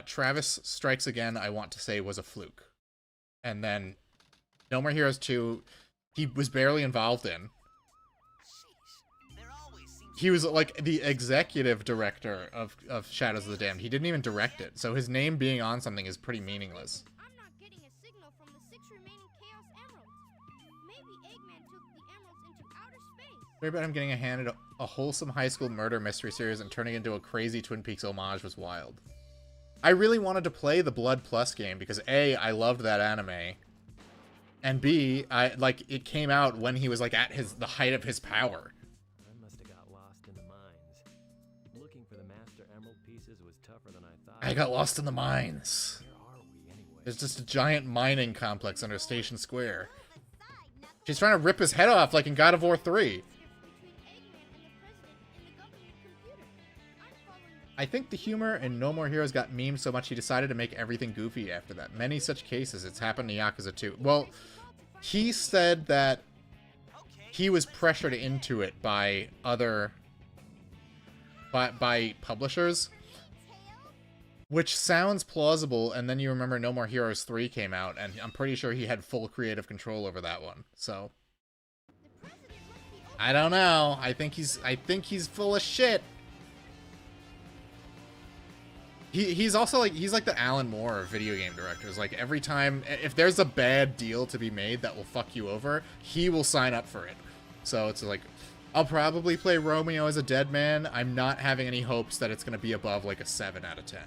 Travis Strikes Again, I want to say, was a fluke. And then No More Heroes 2, he was barely involved in. He was like the executive director of Shadows of the Damned. He didn't even direct it, so his name being on something is pretty meaningless. I'm not getting a signal from the 6 remaining Chaos Emeralds. Maybe Eggman took the emeralds into outer space. Maybe I'm getting handed a wholesome high school murder mystery series and turning it into a crazy Twin Peaks homage was wild. I really wanted to play the Blood Plus game because A, I loved that anime, and B, it came out when he was like at the height of his power. I must have got lost in the mines. Looking for the Master Emerald pieces was tougher than I thought. I got lost in the mines. Where are we anyway? There's just a giant mining complex under Station Square. She's trying to rip his head off like in God of War 3. I think the humor in No More Heroes got memed so much he decided to make everything goofy after that. Many such cases. It's happened to Yakuza 2. Well, he said that he was pressured into it by by publishers, which sounds plausible, and then you remember No More Heroes 3 came out, and I'm pretty sure he had full creative control over that one. So I don't know. I think he's full of shit. He's also like, he's like the Alan Moore of video game directors. Like, every time, if there's a bad deal to be made that will fuck you over, he will sign up for it. So it's like, I'll probably play Romeo as a dead man. I'm not having any hopes that it's going to be above like a 7 out of 10.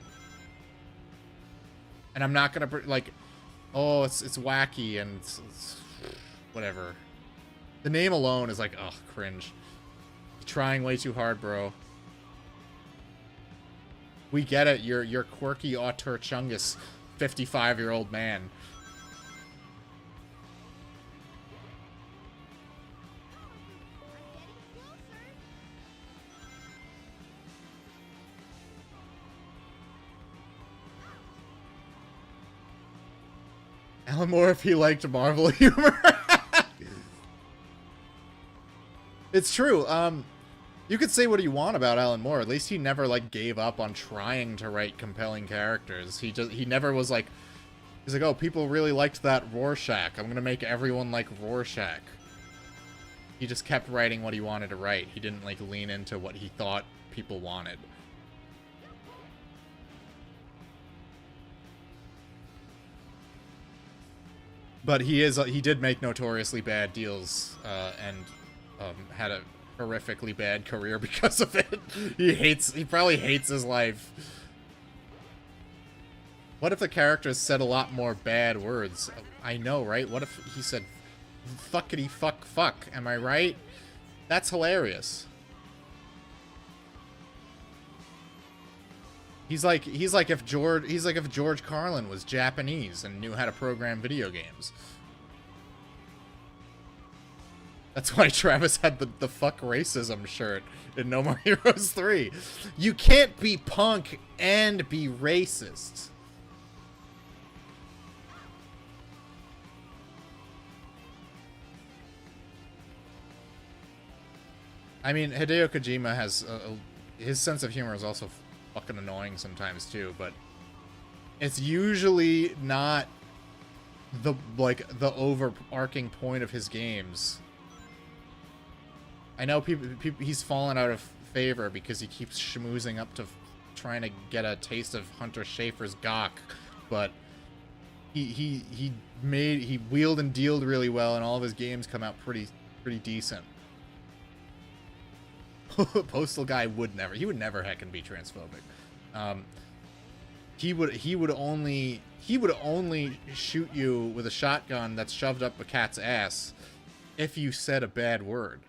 And I'm not going to, like, oh, it's wacky and it's whatever. The name alone is like, ugh, cringe. You're trying way too hard, bro. We get it. You're quirky auteur chungus, 55-year-old man. Alan Moore, if he liked Marvel humor. It's true. You could say what you want about Alan Moore. At least he never like gave up on trying to write compelling characters. He never was like, he's like, oh, people really liked that Rorschach. I'm gonna make everyone like Rorschach. He just kept writing what he wanted to write. He didn't like lean into what he thought people wanted. But he did make notoriously bad deals and had a horrifically bad career because of it. He probably hates his life. What if the characters said a lot more bad words? I know, right? What if he said fuckity fuck? Am I right? That's hilarious. He's like if George Carlin was Japanese and knew how to program video games. That's why Travis had the fuck racism shirt in No More Heroes 3. You can't be punk and be racist. I mean, Hideo Kojima has his sense of humor is also fucking annoying sometimes too, but it's usually not the overarching point of his games. I know people he's fallen out of favor because he keeps schmoozing up to trying to get a taste of Hunter Schafer's Gawk, but he wheeled and dealed really well, and all of his games come out pretty decent. Postal Guy would never heckin' be transphobic. He would only shoot you with a shotgun that's shoved up a cat's ass if you said a bad word,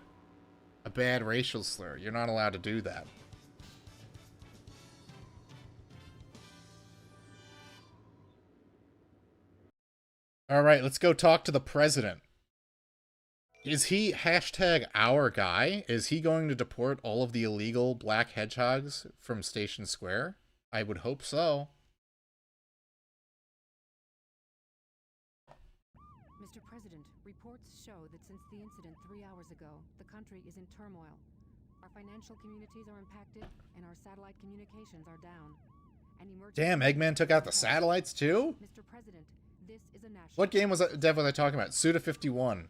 a bad racial slur. You're not allowed to do that. All right, let's go talk to the president. Is he #our guy? Is he going to deport all of the illegal black hedgehogs from Station Square? I would hope so. Mr. President, reports show that since the incident 3 hours ago, the country is in turmoil. Our financial communities are impacted, and our satellite communications are down. An emergency— Damn, Eggman took out the satellites too? Mr. President, this is a national— What game was that, Dev, was I talking about? Suda 51.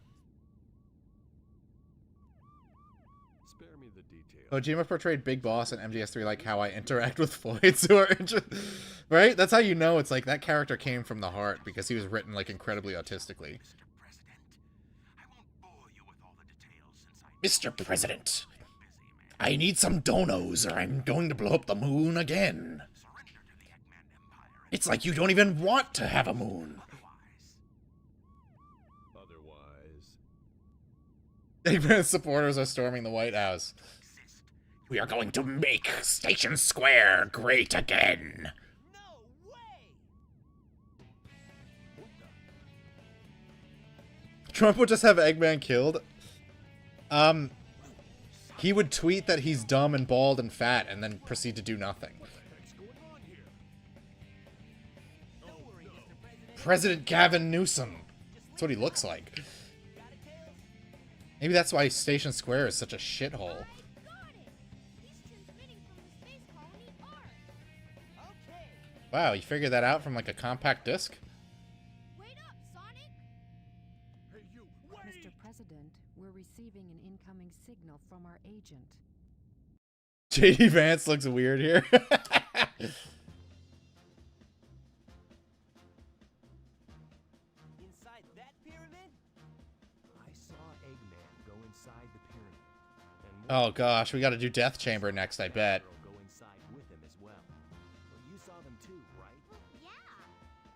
Spare me the details. Kojima portrayed Big Boss in MGS3 like how I interact with Floyds who are right? That's how you know it's like that character came from the heart, because he was written like incredibly autistically. Mr. President, I need some donos or I'm going to blow up the moon again. It's like you don't even want to have a moon. Otherwise, Eggman's supporters are storming the White House. We are going to make Station Square great again. No way! Trump would just have Eggman killed. He would tweet that he's dumb and bald and fat and then proceed to do nothing. President Gavin Newsom. That's what he looks like. Maybe that's why Station Square is such a shithole. Got it! He's transmitting from the space colony Ark. Okay. Wow, you figured that out from like a compact disc? Wait up, Sonic! Mr. President, we're receiving an incoming signal from our agent. JD Vance looks weird here. Inside that pyramid? I saw Eggman go inside the pyramid. And Oh gosh, we gotta do Death Chamber next, I bet. Go inside with him as well. Well, you saw them too, right? Yeah.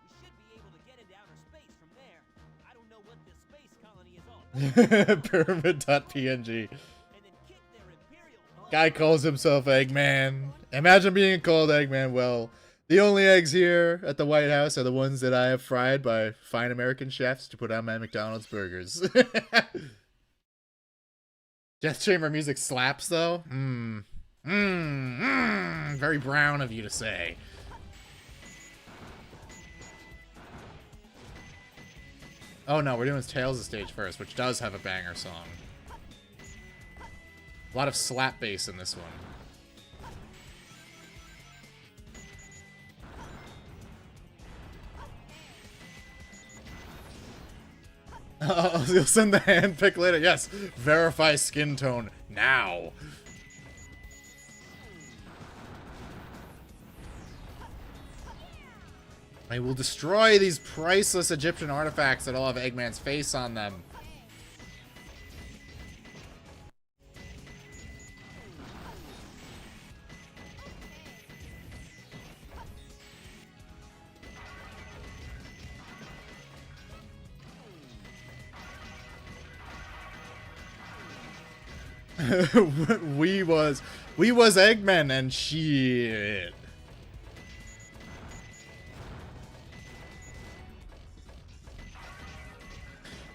We should be able to get into outer space from there. I don't know what this space colony is all about. Pyramid.png. And then kick their imperial butt. Guy calls himself Eggman. Imagine being called Eggman. Well, the only eggs here at the White House are the ones that I have fried by fine American chefs to put on my McDonald's burgers. Death Chamber music slaps, though. Very brown of you to say. Oh no, we're doing Tales of Stage first, which does have a banger song. A lot of slap bass in this one. You'll send the hand pick later. Yes, verify skin tone now. I will destroy these priceless Egyptian artifacts that all have Eggman's face on them. we was Eggman and shit.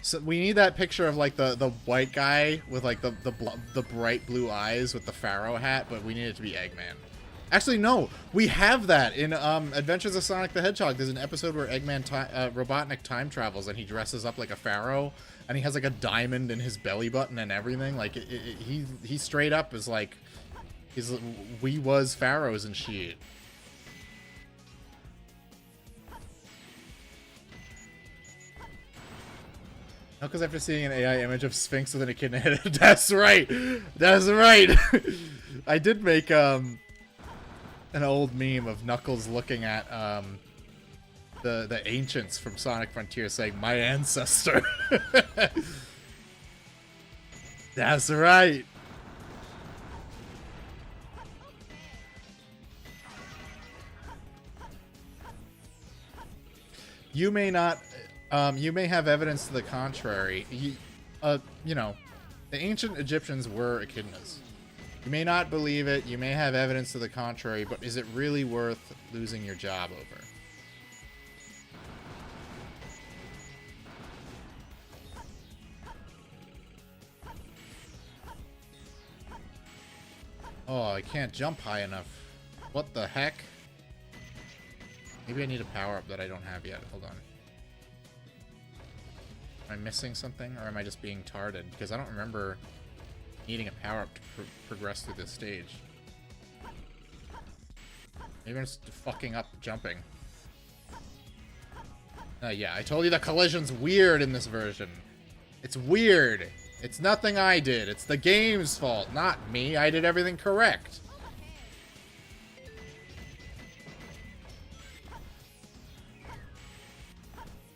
So we need that picture of like the white guy with like the bright blue eyes with the Pharaoh hat, but we need it to be Eggman. Actually, no, we have that in Adventures of Sonic the Hedgehog. There's an episode where Eggman Robotnik time travels and he dresses up like a pharaoh and he has like a diamond in his belly button and everything. Like he straight up is like we was pharaohs and shit. No, because after seeing an AI image of Sphinx with an echidna head, that's right, that's right. I did make an old meme of Knuckles looking at the ancients from Sonic Frontier saying, "My ancestor." That's right. You may not. You may have evidence to the contrary. You know, the ancient Egyptians were echidnas. You may not believe it, you may have evidence to the contrary, but is it really worth losing your job over? Oh, I can't jump high enough. What the heck? Maybe I need a power-up that I don't have yet. Hold on. Am I missing something, or am I just being tarded? Because I don't remember needing a power-up to progress through this stage. Maybe I'm just fucking up jumping. Yeah, I told you the collision's weird in this version. It's weird. It's nothing I did. It's the game's fault, not me. I did everything correct.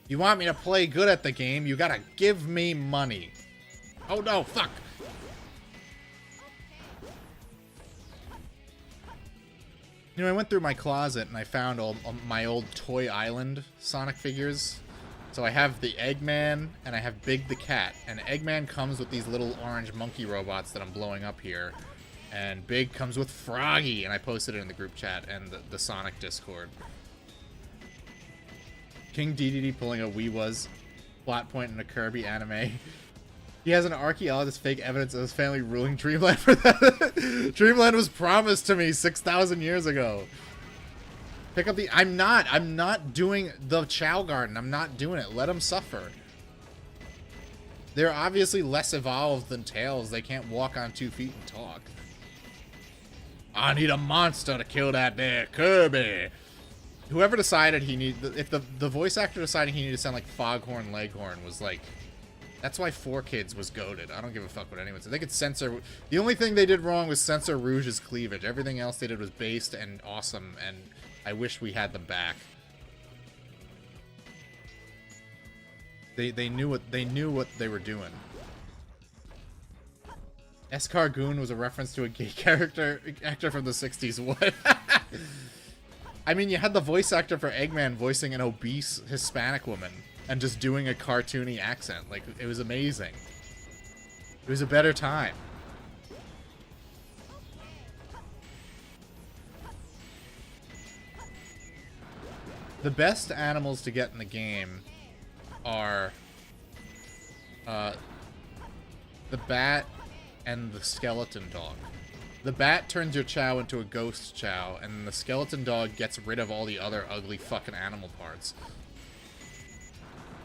You want me to play good at the game, you gotta give me money. Oh no, fuck. You know, I went through my closet and I found all my old Toy Island Sonic figures. So I have the Eggman and I have Big the Cat. And Eggman comes with these little orange monkey robots that I'm blowing up here. And Big comes with Froggy. And I posted it in the group chat and the Sonic Discord. King DDD pulling a Weewas plot point in a Kirby anime. He has an archaeologist fake evidence of his family ruling Dreamland for that. Dreamland was promised to me 6,000 years ago. Pick up the... I'm not doing the Chow Garden. I'm not doing it. Let them suffer. They're obviously less evolved than Tails. They can't walk on 2 feet and talk. I need a monster to kill that there Kirby. Whoever decided he needed... If the voice actor deciding he needed to sound like Foghorn Leghorn was like... That's why 4Kids was goated. I don't give a fuck what anyone said. They could censor... The only thing they did wrong was censor Rouge's cleavage. Everything else they did was based and awesome, and I wish we had them back. They knew what they were doing. Escargoon was a reference to a gay actor from the 60s. What? I mean, you had the voice actor for Eggman voicing an obese Hispanic woman and just doing a cartoony accent. Like, it was amazing. It was a better time. The best animals to get in the game are the bat and the skeleton dog. The bat turns your Chow into a ghost Chow, and the skeleton dog gets rid of all the other ugly fucking animal parts.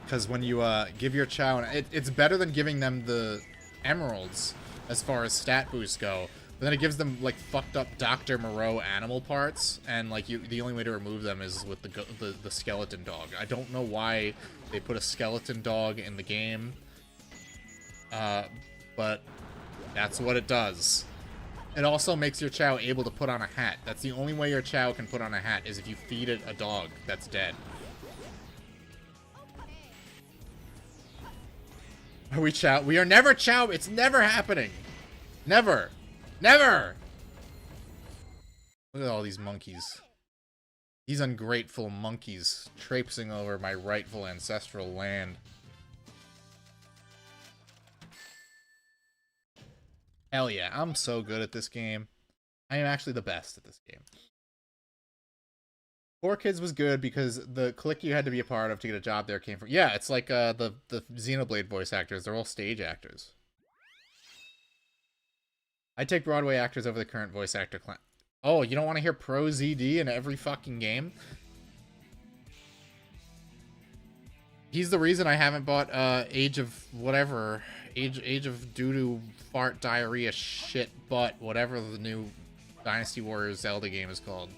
Because when you give your Chow... It's better than giving them the emeralds as far as stat boosts go. But then it gives them, like, fucked up Dr. Moreau animal parts, and, like, the only way to remove them is with the skeleton dog. I don't know why they put a skeleton dog in the game, but that's what it does. It also makes your Chow able to put on a hat. That's the only way your Chow can put on a hat, is if you feed it a dog that's dead. Are we Chow? We are never Chow. It's never happening. Never. Never! Look at all these monkeys. These ungrateful monkeys traipsing over my rightful ancestral land. Hell yeah, I'm so good at this game. I am actually the best at this game. Four Kids was good because the clique you had to be a part of to get a job there came from. Yeah, it's like the Xenoblade voice actors. They're all stage actors. I take Broadway actors over the current voice actor class. Oh, you don't want to hear Pro ZD in every fucking game? He's the reason I haven't bought Age of whatever, Age of doo-doo fart diarrhea shit butt, whatever the new Dynasty Warriors Zelda game is called.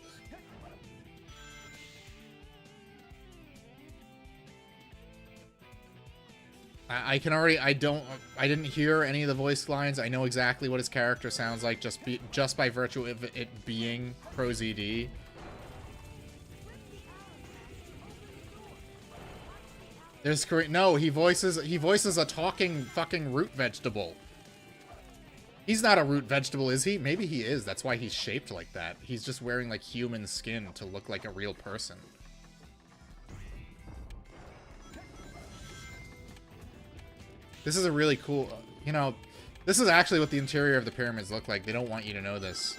I can already, I didn't hear any of the voice lines. I know exactly what his character sounds like just by virtue of it being Pro ZD. There's correct. No, he voices a talking fucking root vegetable. He's not a root vegetable, is he? Maybe he is. That's why he's shaped like that. He's just wearing like human skin to look like a real person. This is a really cool, you know, this is actually what the interior of the pyramids look like. They don't want you to know this.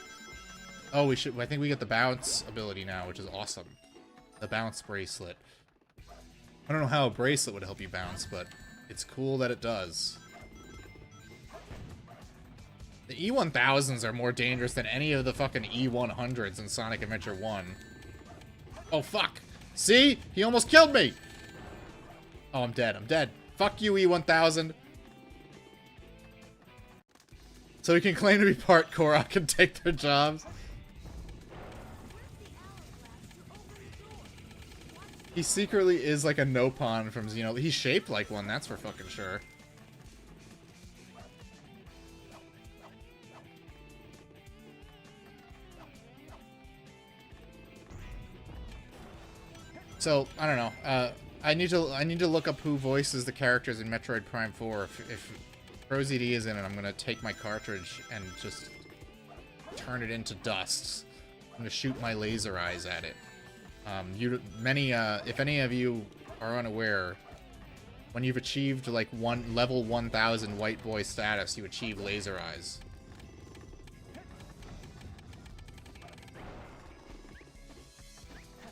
Oh, I think we get the bounce ability now, which is awesome. The bounce bracelet. I don't know how a bracelet would help you bounce, but it's cool that it does. The E1000s are more dangerous than any of the fucking E100s in Sonic Adventure 1. Oh, fuck. See? He almost killed me! Oh, I'm dead. I'm dead. Fuck you, E1000. So he can claim to be part Korok and take their jobs. He secretly is like a Nopon from Xenoblade. He's shaped like one, that's for fucking sure. So, I don't know. I need to look up who voices the characters in Metroid Prime 4. If Pro ZD is in it, I'm gonna take my cartridge and just turn it into dust. I'm gonna shoot my laser eyes at it. If any of you are unaware, when you've achieved like level 1000 white boy status, you achieve laser eyes.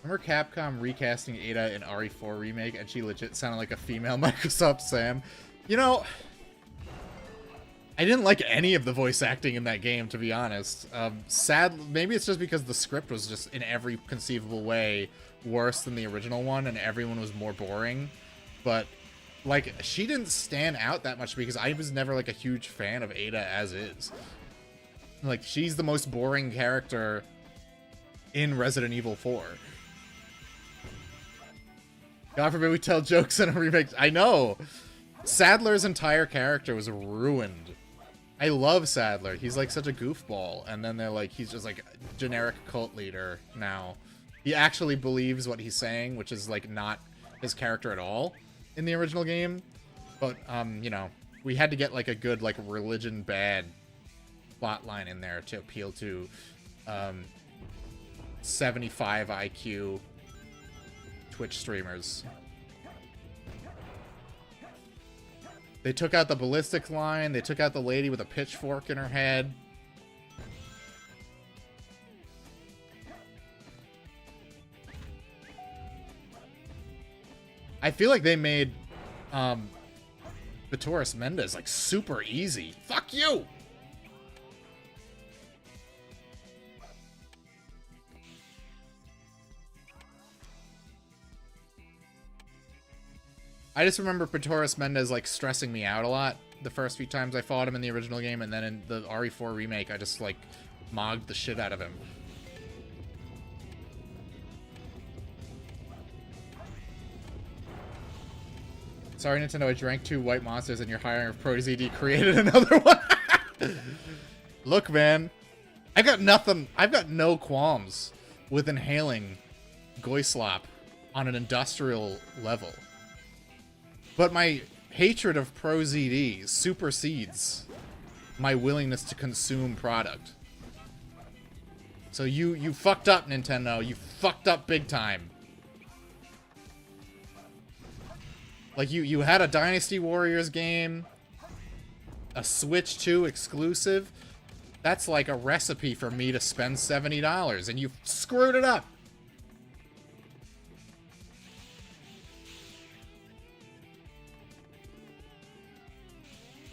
Remember Capcom recasting Ada in RE4 Remake, and she legit sounded like a female Microsoft Sam? You know, I didn't like any of the voice acting in that game, to be honest. Maybe it's just because the script was just in every conceivable way worse than the original one, and everyone was more boring. But, like, she didn't stand out that much because I was never, like, a huge fan of Ada as is. Like, she's the most boring character in Resident Evil 4. God forbid we tell jokes in a remake. I know! Sadler's entire character was ruined. I love Sadler. He's like such a goofball. And then they're like, he's just like a generic cult leader now. He actually believes what he's saying, which is like not his character at all in the original game. But, you know, we had to get like a good like religion bad plotline in there to appeal to 75 IQ Twitch streamers. They took out the ballistics line. They took out the lady with a pitchfork in her head. I feel like they made Vitoris Mendez like super easy. Fuck you! I just remember Vitoris Mendez like stressing me out a lot the first few times I fought him in the original game, and then in the RE4 remake, I just like mogged the shit out of him. Sorry, Nintendo, I drank 2 white monsters and you're hiring of Pro ZD created another one. Look, man, I've got no qualms with inhaling Goyslop on an industrial level. But my hatred of Pro ZD supersedes my willingness to consume product. So you fucked up, Nintendo. You fucked up big time. Like, you had a Dynasty Warriors game, a Switch 2 exclusive. That's like a recipe for me to spend $70, and you screwed it up.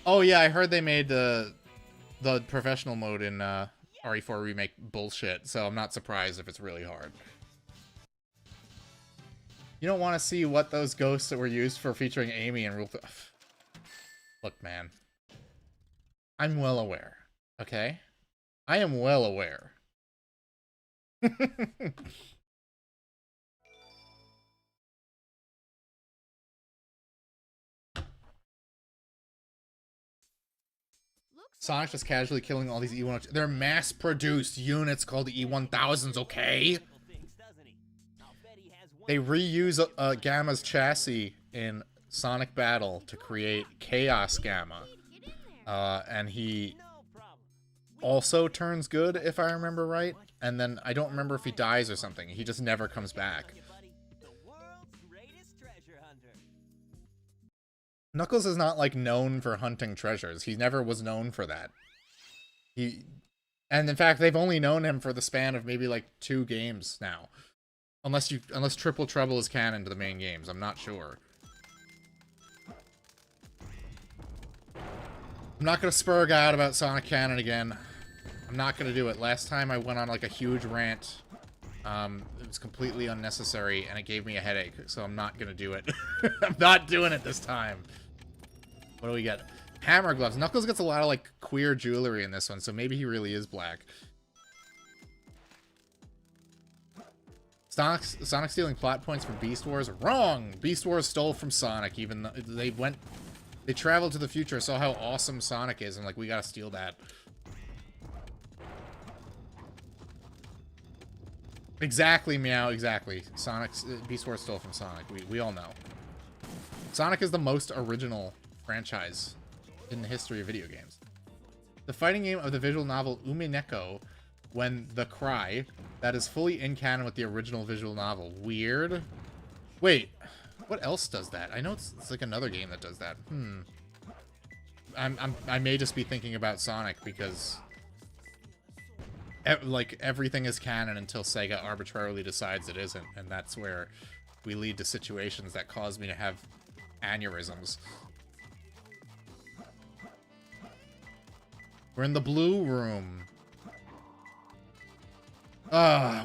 Oh yeah, I heard they made the professional mode in RE4 Remake bullshit, so I'm not surprised if it's really hard. You don't want to see what those ghosts that were used for featuring Amy and Rule. Look, man. I'm well aware. Okay? I am well aware. Sonic's just casually killing all these E1. They're mass-produced units called E1000s, okay? They reuse Gamma's chassis in Sonic Battle to create Chaos Gamma. And he also turns good, if I remember right. And then I don't remember if he dies or something. He just never comes back. Knuckles is not, like, known for hunting treasures. He never was known for that. And in fact, they've only known him for the span of maybe, like, 2 games now. Unless Triple Trouble is canon to the main games. I'm not sure. I'm not gonna spur a guy out about Sonic canon again. I'm not gonna do it. Last time I went on, like, a huge rant. It was completely unnecessary, and it gave me a headache, so I'm not gonna do it. I'm not doing it this time. What do we get? Hammer gloves. Knuckles gets a lot of, like, queer jewelry in this one, so maybe he really is black. Sonic stealing plot points from Beast Wars? Wrong! Beast Wars stole from Sonic, even though they traveled to the future, saw how awesome Sonic is, and, like, we gotta steal that. Exactly, Meow, exactly. Beast Wars stole from Sonic. We all know. Sonic is the most original franchise in the history of video games. The fighting game of the visual novel Umineko, When the Cry, that is fully in canon with the original visual novel. Weird. Wait, what else does that? I know it's like another game that does that. I may just be thinking about Sonic because like everything is canon until Sega arbitrarily decides it isn't, and that's where we lead to situations that cause me to have aneurysms. We're in the blue room.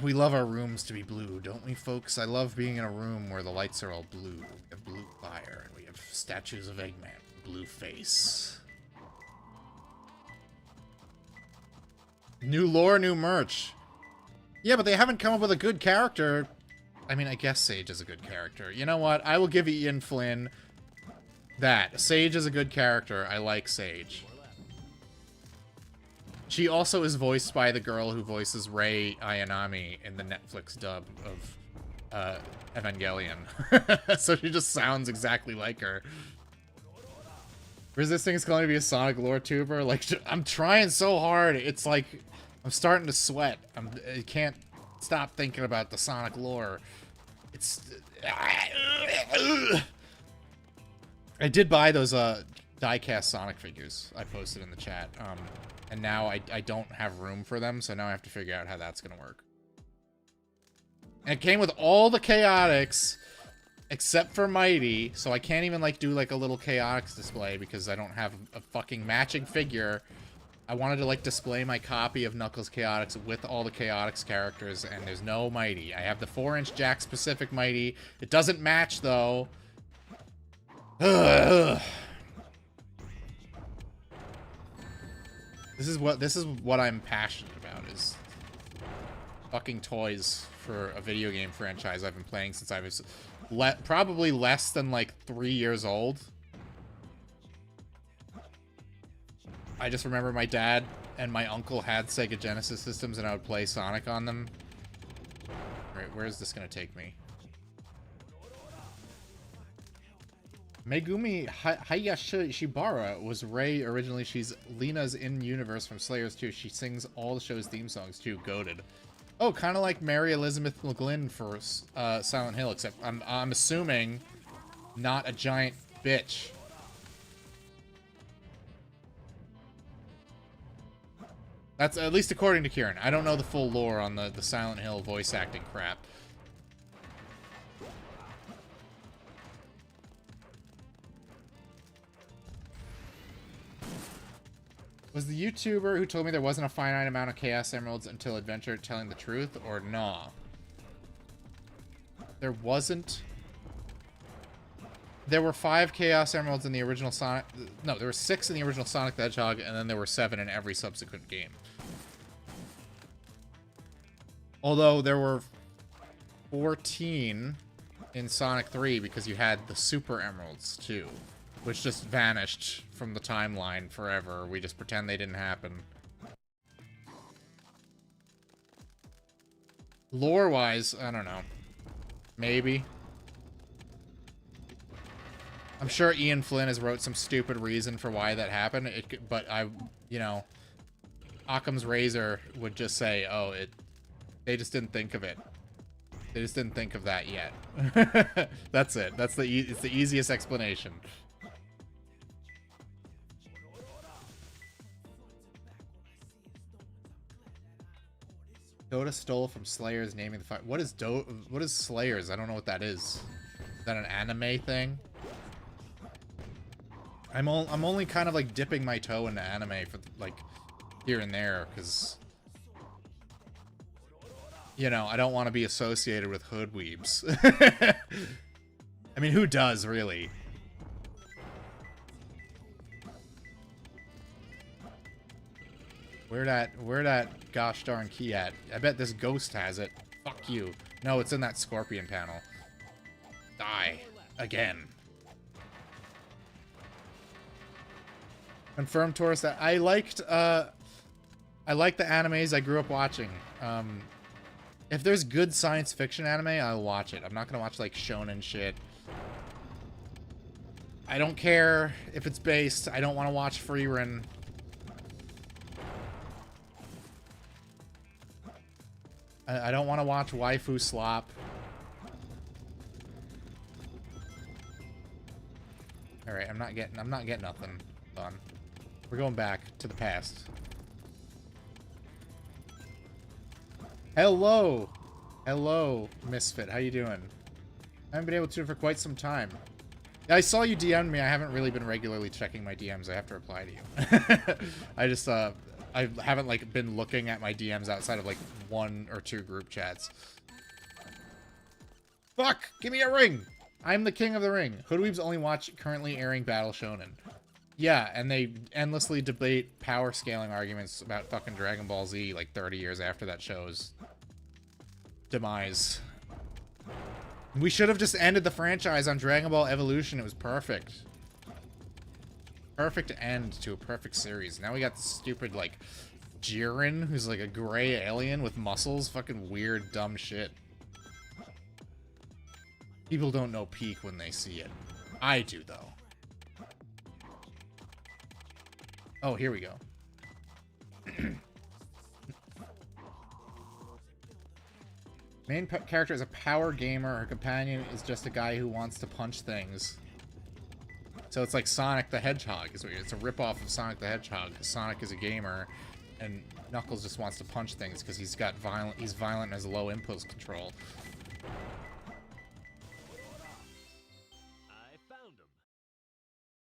We love our rooms to be blue, don't we, folks? I love being in a room where the lights are all blue. We have blue fire, and we have statues of Eggman, blue face. New lore, new merch. Yeah, but they haven't come up with a good character. I mean, I guess Sage is a good character. You know what? I will give Ian Flynn that. Sage is a good character. I like Sage. She also is voiced by the girl who voices Rei Ayanami in the Netflix dub of Evangelion. So she just sounds exactly like her. Resisting is going to be a Sonic lore tuber. Like, I'm trying so hard. It's like I'm starting to sweat. I can't stop thinking about the Sonic lore. It's... I did buy those die-cast Sonic figures I posted in the chat. And now I don't have room for them, so now I have to figure out how that's going to work. And it came with all the Chaotix, except for Mighty, so I can't even, like, do, like, a little Chaotix display because I don't have a fucking matching figure. I wanted to, like, display my copy of Knuckles Chaotix with all the Chaotix characters, and there's no Mighty. I have the 4-inch Jack-specific Mighty. It doesn't match, though. Ugh. This is what I'm passionate about, is fucking toys for a video game franchise I've been playing since I was probably less than, like, 3 years old. I just remember my dad and my uncle had Sega Genesis systems and I would play Sonic on them. Alright, where is this gonna take me? Megumi Hayashibara was Rei originally. She's Lena's in-universe from Slayers 2. She sings all the show's theme songs too. Goated. Oh, kind of like Mary Elizabeth McGlynn for Silent Hill, except I'm assuming not a giant bitch. That's at least according to Kieran. I don't know the full lore on the Silent Hill voice acting crap. Was the YouTuber who told me there wasn't a finite amount of Chaos Emeralds until Adventure telling the truth, or nah? There wasn't. There were 5 Chaos Emeralds in the original Sonic. No, there were 6 in the original Sonic the Hedgehog, and then there were 7 in every subsequent game. Although there were 14 in Sonic 3 because you had the Super Emeralds too, which just vanished from the timeline forever. We just pretend they didn't happen. Lore-wise, I don't know. Maybe. I'm sure Ian Flynn has wrote some stupid reason for why that happened. But you know, Occam's Razor would just say, oh, they just didn't think of it. They just didn't think of that yet. That's it. It's the easiest explanation. Dota stole from Slayers naming the fight. What is Slayers? I don't know what that is. Is that an anime thing? I'm only kind of like dipping my toe into anime for like here and there because, you know, I don't want to be associated with hood weebs. I mean, who does really? Where that gosh darn key at? I bet this ghost has it. Fuck you. No, it's in that scorpion panel. Die. Again. Confirmed Taurus that I liked the animes I grew up watching. If there's good science fiction anime, I'll watch it. I'm not gonna watch like shonen shit. I don't care if it's based. I don't want to watch Frieren. I don't want to watch waifu slop. All right, I'm not getting nothing done. We're going back to the past. Hello, Misfit. How you doing? I haven't been able to for quite some time. I saw you DM me. I haven't really been regularly checking my DMs. I have to reply to you. I just I haven't like been looking at my DMs outside of like 1 or 2 group chats. Fuck! Give me a ring! I'm the king of the ring. Hoodweebs only watch currently airing Battle Shonen. Yeah, and they endlessly debate power scaling arguments about fucking Dragon Ball Z like 30 years after that show's demise. We should have just ended the franchise on Dragon Ball Evolution. It was perfect. Perfect end to a perfect series. Now we got this stupid, like, Jiren, who's like a gray alien with muscles. Fucking weird, dumb shit. People don't know peak when they see it. I do, though. Oh, here we go. Main character is a power gamer. Her companion is just a guy who wants to punch things. So it's like Sonic the Hedgehog. It's a ripoff of Sonic the Hedgehog. Sonic is a gamer, and Knuckles just wants to punch things because he's violent and has low impulse control. I found him.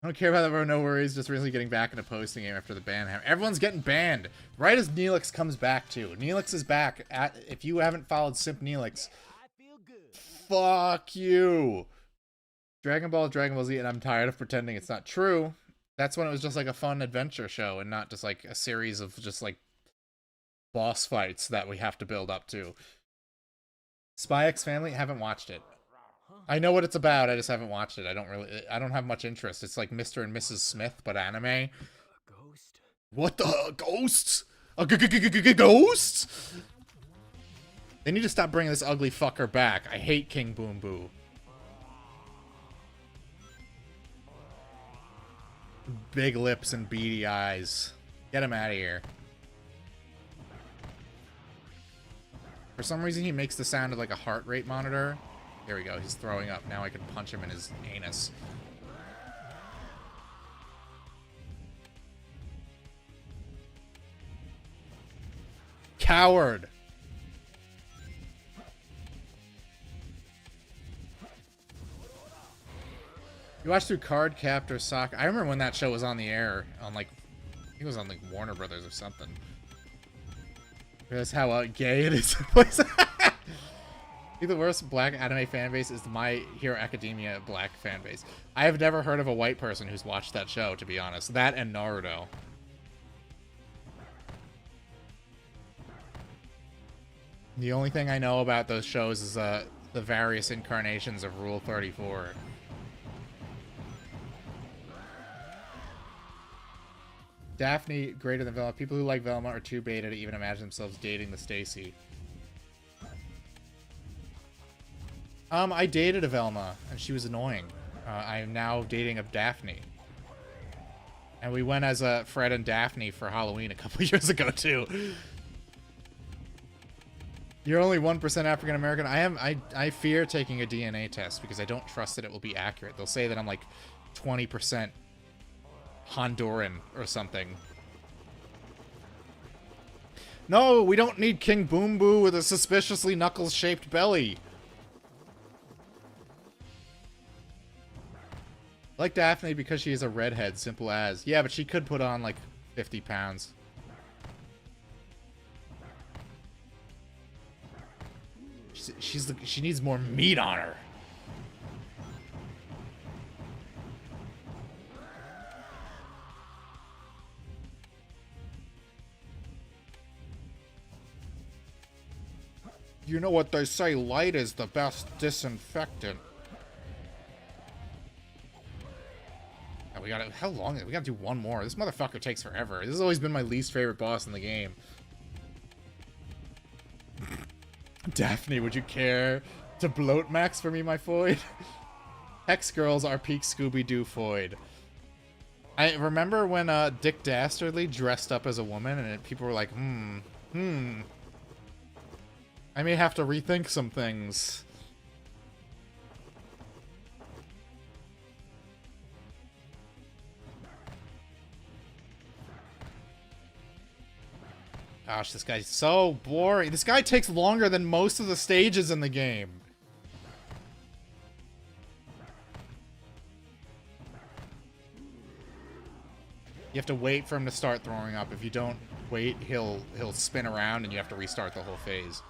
I don't care about that, bro. No worries. Just really getting back into posting game after the ban. Everyone's getting banned. Right as Neelix comes back, too. Neelix is back. If you haven't followed Simp Neelix, I feel good. fuck you. Dragon Ball, Dragon Ball Z, and I'm tired of pretending it's not true. That's when it was just like a fun adventure show and not just like a series of just like boss fights that we have to build up to. Spy X Family, haven't watched it. I know what it's about, I just haven't watched it. I don't have much interest. It's like Mr. and Mrs. Smith, but anime. A ghost? What the? Ghosts? Ghosts? They need to stop bringing this ugly fucker back. I hate King Boom Boo. Big lips and beady eyes. Get him out of here. For some reason, he makes the sound of like a heart rate monitor. There we go. He's throwing up. Now I can punch him in his anus. Coward. You watched through Card Captor Soccer. I remember when that show was on the air on like He was on like Warner Brothers or something. Realize how gay it is. I think the worst black anime fan base is the My Hero Academia black fan base. I have never heard of a white person who's watched that show, to be honest. That and Naruto. The only thing I know about those shows is the various incarnations of Rule 34. Daphne greater than Velma. People who like Velma are too beta to even imagine themselves dating the Stacy. I dated a Velma, and she was annoying. I am now dating a Daphne. And we went as Fred and Daphne for Halloween a couple years ago, too. You're only 1% African American. I fear taking a DNA test because I don't trust that it will be accurate. They'll say that I'm like 20% Honduran or something. No, we don't need King Boom Boo with a suspiciously knuckles-shaped belly. I like Daphne because she is a redhead, simple as. Yeah, but she could put on like 50 pounds. She needs more meat on her. You know what they say, light is the best disinfectant. Oh, we gotta, how long? We gotta do one more. This motherfucker takes forever. This has always been my least favorite boss in the game. Daphne, would you care to bloat max for me, my Foyd? Hex girls are peak Scooby-Doo Foyd. I remember when Dick Dastardly dressed up as a woman and people were like, I may have to rethink some things. Gosh, this guy's so boring. This guy takes longer than most of the stages in the game. You have to wait for him to start throwing up. If you don't wait, he'll spin around and you have to restart the whole phase.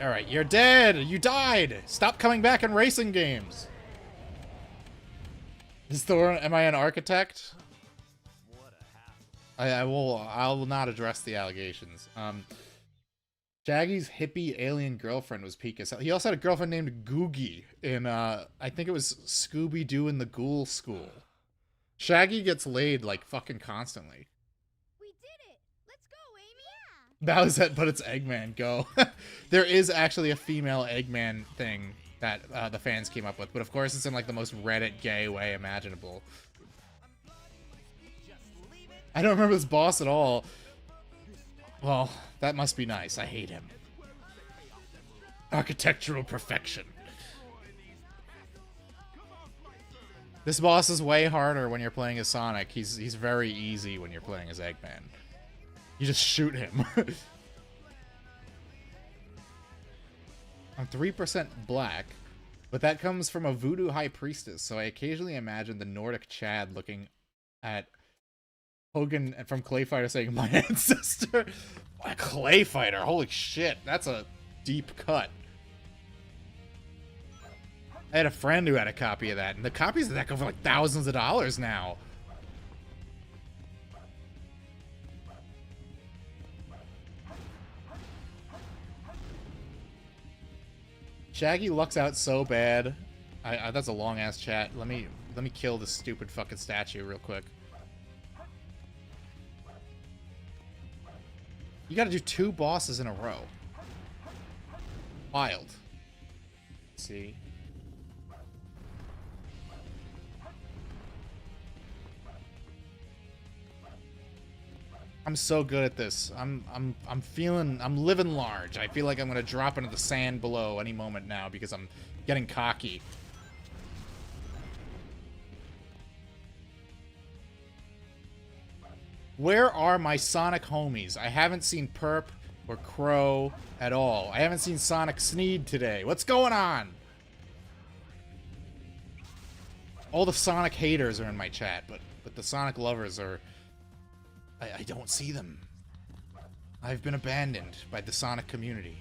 Alright, you're dead! You died! Stop coming back in racing games! Am I an architect? I'll not address the allegations. Shaggy's hippie alien girlfriend was peak as hell. He also had a girlfriend named Googie in, I think it was Scooby-Doo in the Ghoul School. Shaggy gets laid, like, fucking constantly. We did it! Let's go, Amy! That was it, but it's Eggman, go. There is actually a female Eggman thing that the fans came up with, but of course it's in, like, the most Reddit gay way imaginable. I don't remember this boss at all. Well, that must be nice. I hate him. Architectural perfection. This boss is way harder when you're playing as Sonic. He's very easy when you're playing as Eggman. You just shoot him. I'm 3% black, but that comes from a voodoo high priestess, so I occasionally imagine the Nordic Chad looking at Hogan from Clay Fighter saying, "My ancestor." A Clay Fighter, holy shit, that's a deep cut. I had a friend who had a copy of that, and the copies of that go for like thousands of dollars now. Shaggy lucks out so bad. That's a long ass chat. Let me kill this stupid fucking statue real quick. You gotta do 2 bosses in a row. Wild. Let's see. I'm so good at this. I'm living large. I feel like I'm gonna drop into the sand below any moment now because I'm getting cocky. Where are my Sonic homies? I haven't seen Perp or Crow at all. I haven't seen Sonic Sneed today. What's going on? All the Sonic haters are in my chat, but the Sonic lovers are... I don't see them. I've been abandoned by the Sonic community.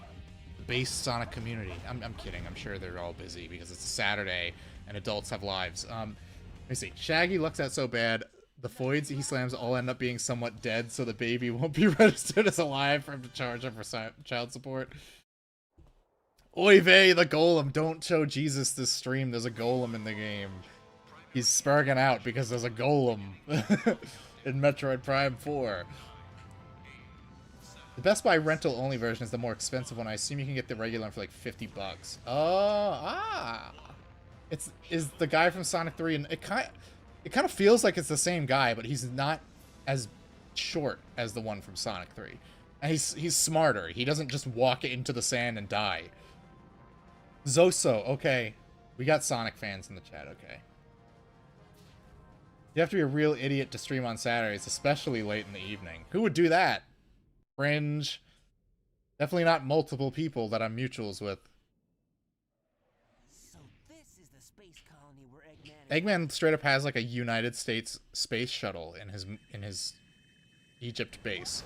The base Sonic community. I'm kidding. I'm sure they're all busy because it's a Saturday and adults have lives. Let me see. Shaggy looks out so bad. The Foids he slams all end up being somewhat dead, so the baby won't be registered as alive for him to charge him for child support. Oy vey, the golem. Don't show Jesus this stream. There's a golem in the game. He's sparking out because there's a golem in Metroid Prime 4. The Best Buy rental only version is the more expensive one. I assume you can get the regular one for like $50. Is the guy from Sonic 3, and it kind of feels like it's the same guy, but he's not as short as the one from Sonic 3. And he's smarter. He doesn't just walk into the sand and die. Zoso, okay. We got Sonic fans in the chat, okay. You have to be a real idiot to stream on Saturdays, especially late in the evening. Who would do that? Fringe. Definitely not multiple people that I'm mutuals with. So this is the space colony where Eggman Eggman straight up has like a United States space shuttle in his Egypt base.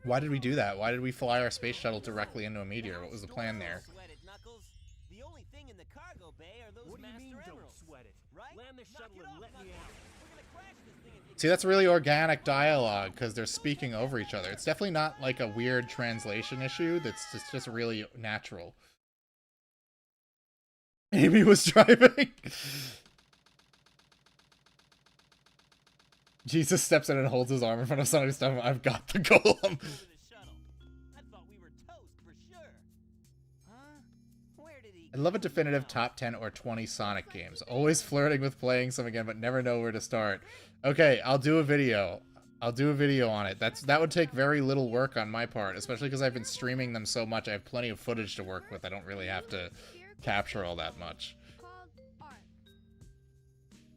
Why did we do that? Why did we fly our space shuttle directly into a meteor? What was the plan there? Sweat it, Knuckles. The only thing in the cargo bay are those What do you master mean, don't emeralds. sweat it? Right? Land the Knock shuttle it and off, let me Knuckles. out. We're gonna crash this thing and See, that's really organic dialogue because they're speaking over each other. It's definitely not like a weird translation issue. That's just really natural. Amy was driving. Jesus steps in and holds his arm in front of Sonic's stuff. I've got the golem. Go to the shuttle. I thought we were toast for sure. Huh? Where did he I love a go definitive now? top 10 or 20 Sonic games. Always flirting with playing some again, but never know where to start. Okay, I'll do a video. I'll do a video on it. That would take very little work on my part, especially because I've been streaming them so much. I have plenty of footage to work with. I don't really have to capture all that much. Called ARC.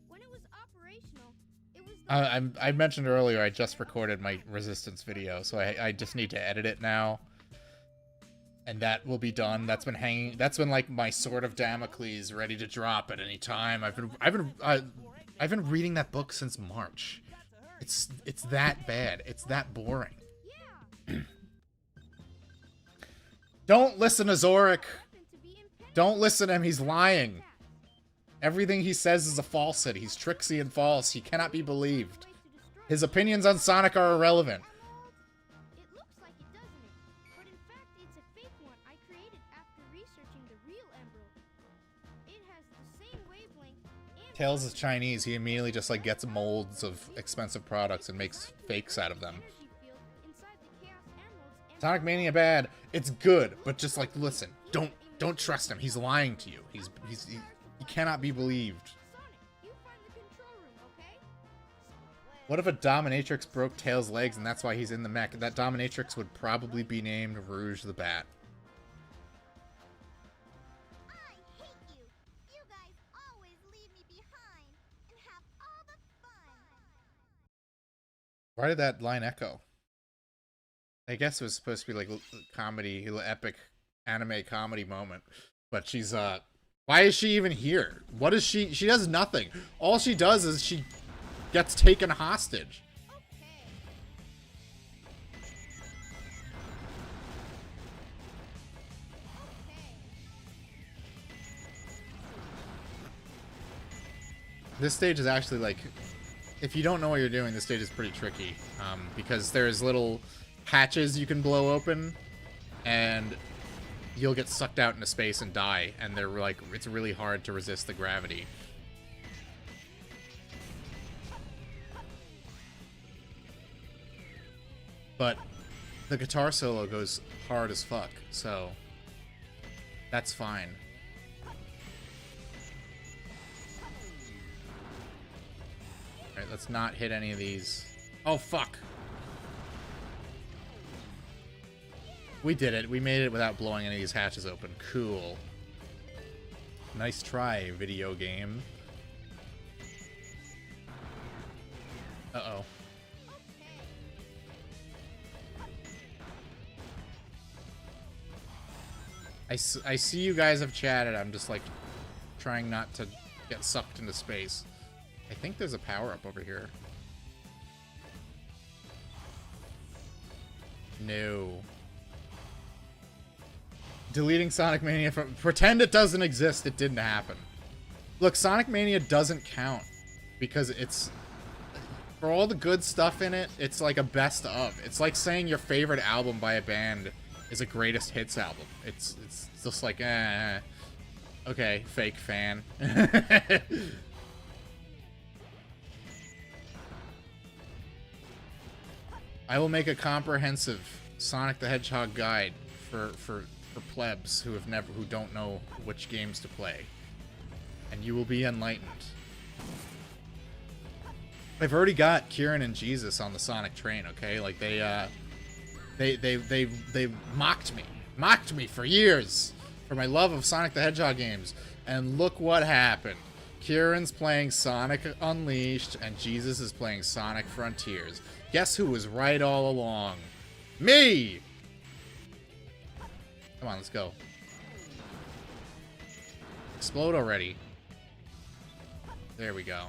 When it was operational, it was I mentioned earlier I just recorded my Resistance video, so I just need to edit it now. And that will be done. That's been hanging. That's been like my sword of Damocles, ready to drop at any time. I've been reading that book since March. It's that bad. It's that boring. yeah. Don't listen to Zorik. Happened to be impediment. Don't listen to him. He's lying. Everything he says is a falsehood. He's tricksy and false. He cannot be believed. His opinions on Sonic are irrelevant. It looks like it, doesn't it? But in fact, it's a fake one I created after researching the real emerald. It has the same wavelength and Tails is Chinese. He immediately just like gets molds of expensive products and makes fakes out of them. energy field inside the Chaos Emeralds and Sonic Mania bad. It's good, but just like listen. Don't trust him. He's lying to you. He cannot be believed. Sonic, you find the control room, okay? What if a dominatrix broke Tails' legs and that's why he's in the mech? That dominatrix would probably be named Rouge the Bat. I hate you. You guys always leave me behind and have all the fun. Why did that line echo? I guess it was supposed to be like comedy, epic anime comedy moment. But she's why is she even here? What is she does nothing. All she does is she gets taken hostage. Okay. This stage is actually like, if you don't know what you're doing, this stage is pretty tricky. Because there's little hatches you can blow open, and you'll get sucked out into space and die, and they're like, it's really hard to resist the gravity. But the guitar solo goes hard as fuck, so that's fine. Alright, let's not hit any of these. Oh, fuck! We did it. We made it without blowing any of these hatches open. Cool. Nice try, video game. Uh-oh. I see you guys have chatted. I'm just like trying not to get sucked into space. I think there's a power-up over here. No. Deleting Sonic Mania from... Pretend it doesn't exist. It didn't happen. Look, Sonic Mania doesn't count because it's... For all the good stuff in it, it's like a best of. It's like saying your favorite album by a band is a greatest hits album. It's just like, okay, fake fan. I will make a comprehensive Sonic the Hedgehog guide for plebs who don't know which games to play, and you will be enlightened. I've already got Kieran and Jesus on the Sonic train. Okay, like they mocked me for years for my love of Sonic the Hedgehog games, and look what happened. Kieran's playing Sonic Unleashed, and Jesus is playing Sonic Frontiers. Guess who was right all along? Me! Come on, let's go. Explode already. There we go.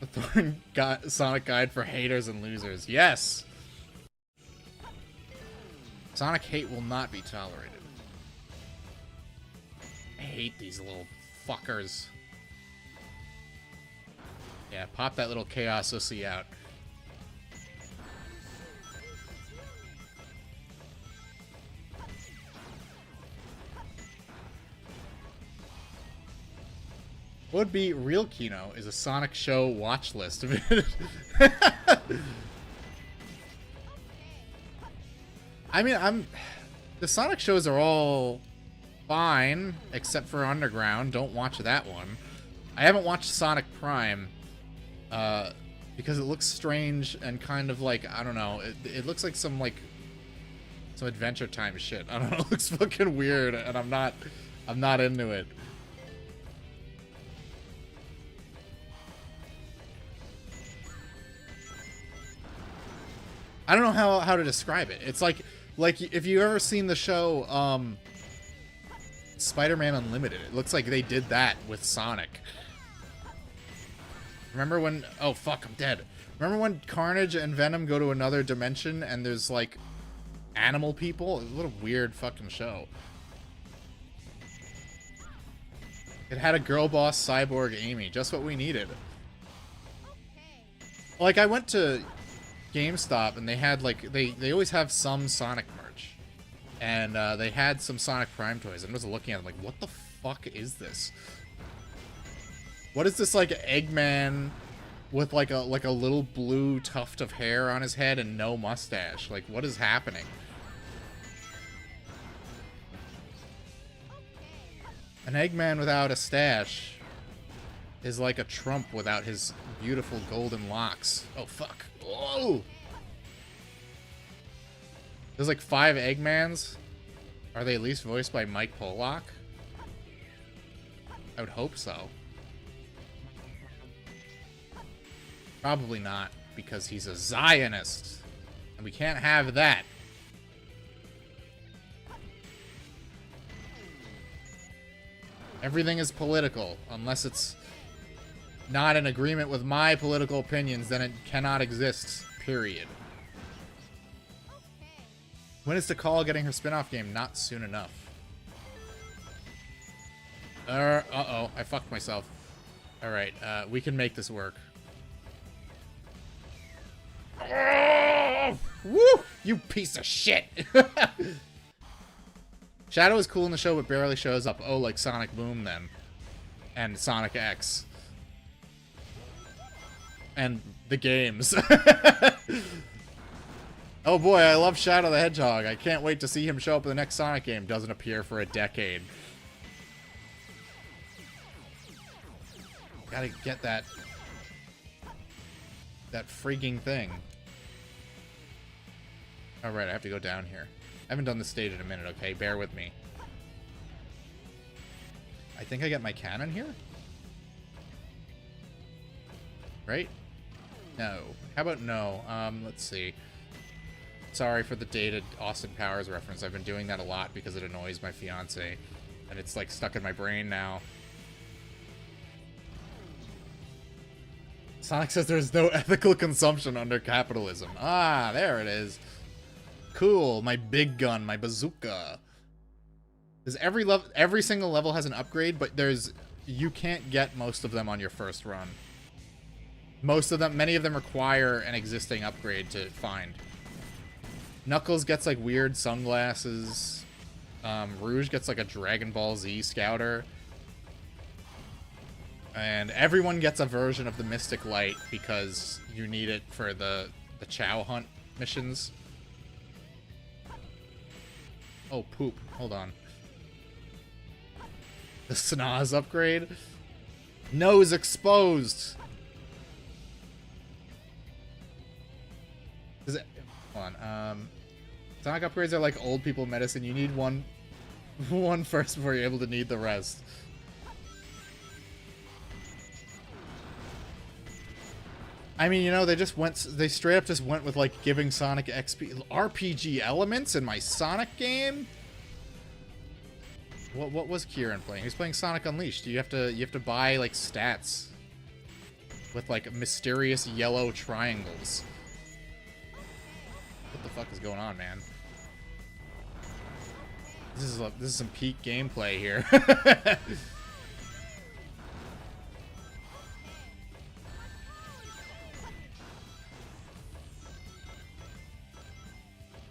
The Thorn Sonic Guide for haters and losers. Yes! Sonic hate will not be tolerated. I hate these little fuckers. Yeah, pop that little Chaos OC out. What would be real Kino is a Sonic show watch list. I mean, the Sonic shows are all fine, except for Underground. Don't watch that one. I haven't watched Sonic Prime, because it looks strange and kind of like, I don't know, it looks like some Adventure Time shit. I don't know, it looks fucking weird, and I'm not into it. I don't know how to describe it. It's like if you ever seen the show Spider-Man Unlimited. It looks like they did that with Sonic. Remember when... Oh, fuck, I'm dead. Remember when Carnage and Venom go to another dimension and there's, like, animal people? It's a little weird fucking show. It had a girl boss cyborg Amy. Just what we needed. Like, I went to GameStop and they had, like... They always have some Sonic merch. And they had some Sonic Prime toys. And I was looking at them like, what the fuck is this? What is this, like, Eggman with, like a little blue tuft of hair on his head and no mustache? Like, what is happening? An Eggman without a stash is like a Trump without his beautiful golden locks. Oh, fuck. Oh! There's like 5 Eggmans. Are they at least voiced by Mike Pollock? I would hope so. Probably not, because he's a Zionist. And we can't have that. Everything is political. Unless it's not in agreement with my political opinions, then it cannot exist. Period. When is Tikal getting her spin-off game? Not soon enough. Uh-oh. I fucked myself. Alright, we can make this work. Woo! You piece of shit! Shadow is cool in the show, but barely shows up. Oh, like Sonic Boom, then. And Sonic X. And the games. Oh boy, I love Shadow the Hedgehog. I can't wait to see him show up in the next Sonic game. Doesn't appear for a decade. Gotta get that freaking thing. Alright, I have to go down here. I haven't done this stage in a minute, okay? Bear with me. I think I get my cannon here? Right? No. How about no? Let's see. Sorry for the dated Austin Powers reference. I've been doing that a lot because it annoys my fiance. And it's like stuck in my brain now. Sonic says there's no ethical consumption under capitalism. Ah, there it is. Cool. My big gun, my bazooka. There's every single level has an upgrade, but you can't get most of them on your first run. Many of them require an existing upgrade to find. Knuckles gets like weird sunglasses. Rouge gets like a Dragon Ball Z scouter. And everyone gets a version of the Mystic Light because you need it for the Chow Hunt missions. Oh, poop. Hold on. The Snaz upgrade. Nose exposed. Is it? Hold on. Sonic upgrades are like old people medicine. You need one first before you're able to need the rest. I mean, you know, they straight up just went with like giving Sonic RPG elements in my Sonic game. What was Kieran playing? He was playing Sonic Unleashed. You have to buy like stats with like mysterious yellow triangles. What the fuck is going on, man? This is some peak gameplay here. Let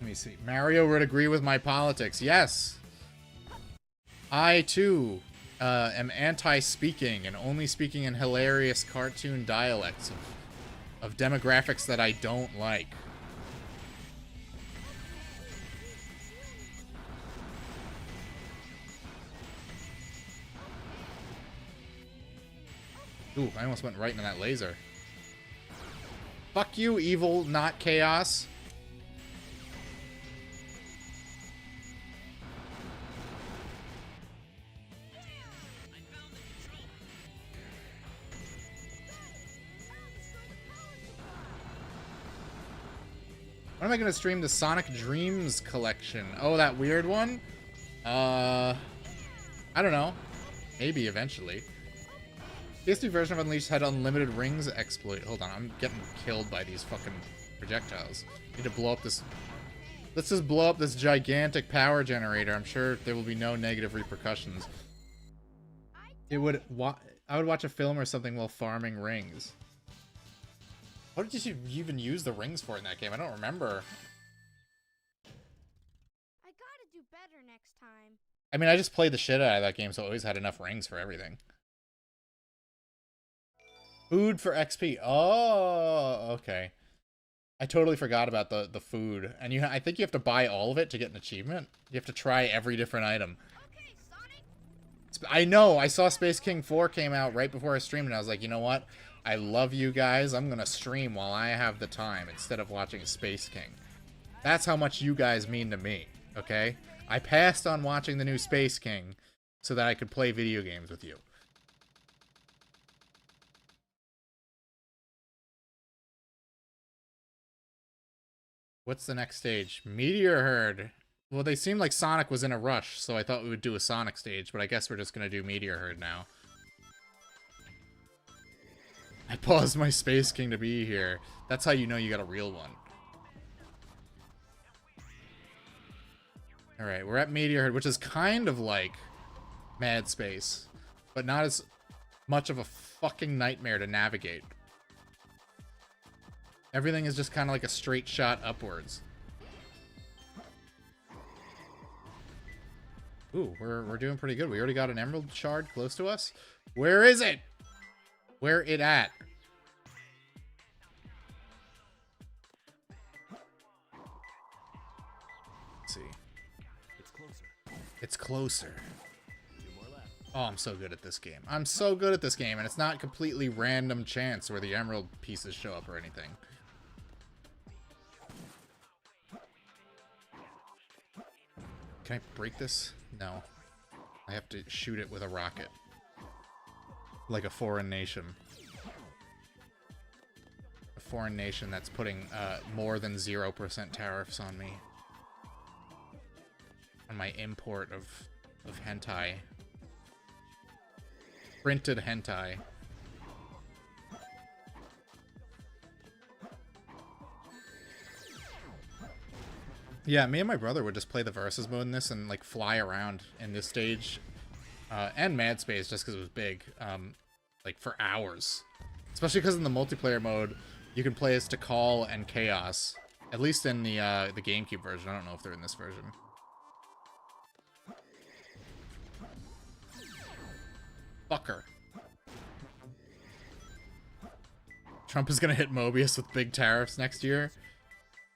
me see. Mario would agree with my politics. Yes. I, too, am anti-speaking and only speaking in hilarious cartoon dialects of demographics that I don't like. Ooh, I almost went right into that laser. Fuck you, evil, not chaos. When am I going to stream the Sonic Dreams collection? Oh, that weird one? I don't know. Maybe eventually. PS2 version of Unleashed had unlimited rings exploit. Hold on, I'm getting killed by these fucking projectiles. Need to blow up this... Let's just blow up this gigantic power generator. I'm sure there will be no negative repercussions. I would watch a film or something while farming rings. What did you even use the rings for in that game? I don't remember. I gotta do better next time. I mean, I just played the shit out of that game, so I always had enough rings for everything. Food for XP. Oh, okay. I totally forgot about the food. And I think you have to buy all of it to get an achievement. You have to try every different item. Okay, Sonic. I know. I saw Space King 4 came out right before I streamed, and I was like, you know what? I love you guys. I'm going to stream while I have the time instead of watching Space King. That's how much you guys mean to me, okay? I passed on watching the new Space King so that I could play video games with you. What's the next stage? Meteor Herd. Well, they seemed like Sonic was in a rush, so I thought we would do a Sonic stage, but I guess we're just going to do Meteor Herd now. I paused my Space King to be here. That's how you know you got a real one. Alright, we're at Meteor Herd, which is kind of like Mad Space, but not as much of a fucking nightmare to navigate. Everything is just kind of like a straight shot upwards. Ooh, we're doing pretty good. We already got an Emerald Shard close to us. Where is it? Where it at? Let's see. It's closer. It's closer. 2 more left. Oh, I'm so good at this game. I'm so good at this game, and it's not completely random chance where the emerald pieces show up or anything. Can I break this? No. I have to shoot it with a rocket. Like a foreign nation. A foreign nation that's putting more than 0% tariffs on me. On my import of hentai. Printed hentai. Yeah, me and my brother would just play the versus mode in this and like fly around in this stage, and Mad Space just because it was big, like for hours. Especially because in the multiplayer mode, you can play as Tikal and Chaos. At least in the GameCube version. I don't know if they're in this version. Fucker. Trump is gonna hit Mobius with big tariffs next year.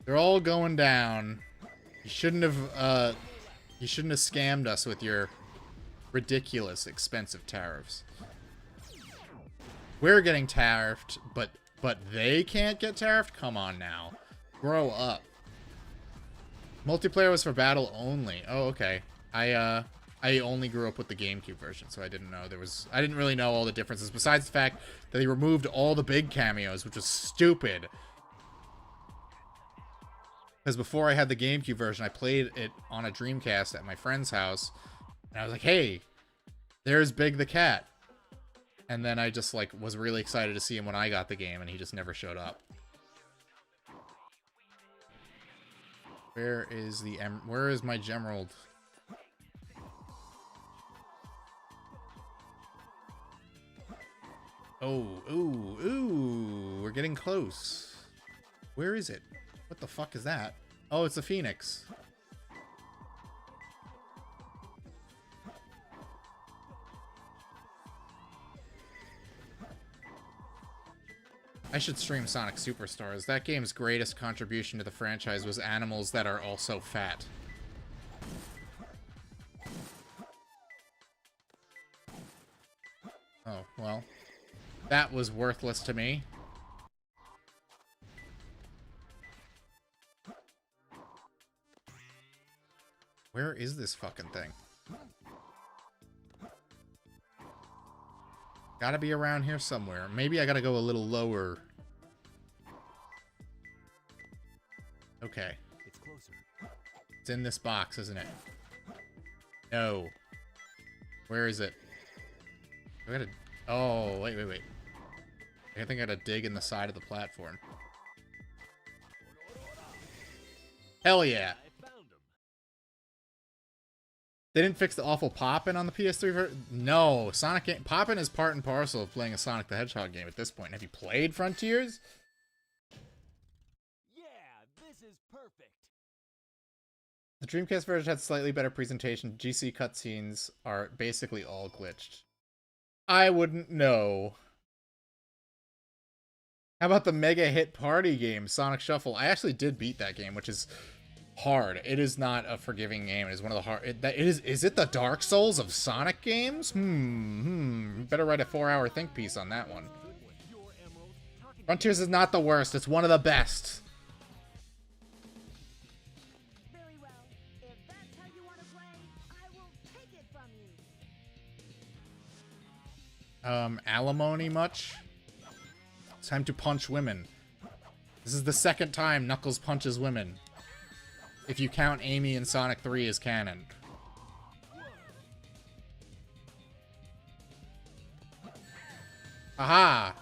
They're all going down. You shouldn't have scammed us with your ridiculous expensive tariffs. We're getting tariffed, but they can't get tariffed? Come on now. Grow up. Multiplayer was for battle only. Oh, okay. I only grew up with the GameCube version, so I didn't know I didn't really know all the differences, besides the fact that they removed all the big cameos, which was stupid. Because before I had the GameCube version, I played it on a Dreamcast at my friend's house. And I was like, hey, there's Big the Cat. And then I just, like, was really excited to see him when I got the game, and he just never showed up. Where is my Gemerald? Oh, ooh, we're getting close. Where is it? What the fuck is that? Oh, it's a phoenix. I should stream Sonic Superstars. That game's greatest contribution to the franchise was animals that are also fat. Oh, well. That was worthless to me. Where is this fucking thing? Gotta be around here somewhere. Maybe I gotta go a little lower. Okay. It's closer. It's in this box, isn't it? No. Where is it? I gotta... Oh, wait. I think I gotta dig in the side of the platform. Hell yeah. They didn't fix the awful Poppin' on the PS3 version? No, Sonic game. Poppin' is part and parcel of playing a Sonic the Hedgehog game at this point. Have you played Frontiers? Yeah, this is perfect. The Dreamcast version had slightly better presentation. GC cutscenes are basically all glitched. I wouldn't know. How about the mega hit party game, Sonic Shuffle? I actually did beat that game, which is hard. It is not a forgiving game. It is one of the hard... Is it the Dark Souls of Sonic games? Better write a 4-hour think piece on that one. Frontiers is not the worst. It's one of the best. Very well. If that's how you want to play, I will take it from you. Alimony much? It's time to punch women. This is the second time Knuckles punches women. If you count Amy in Sonic 3 as canon. Aha!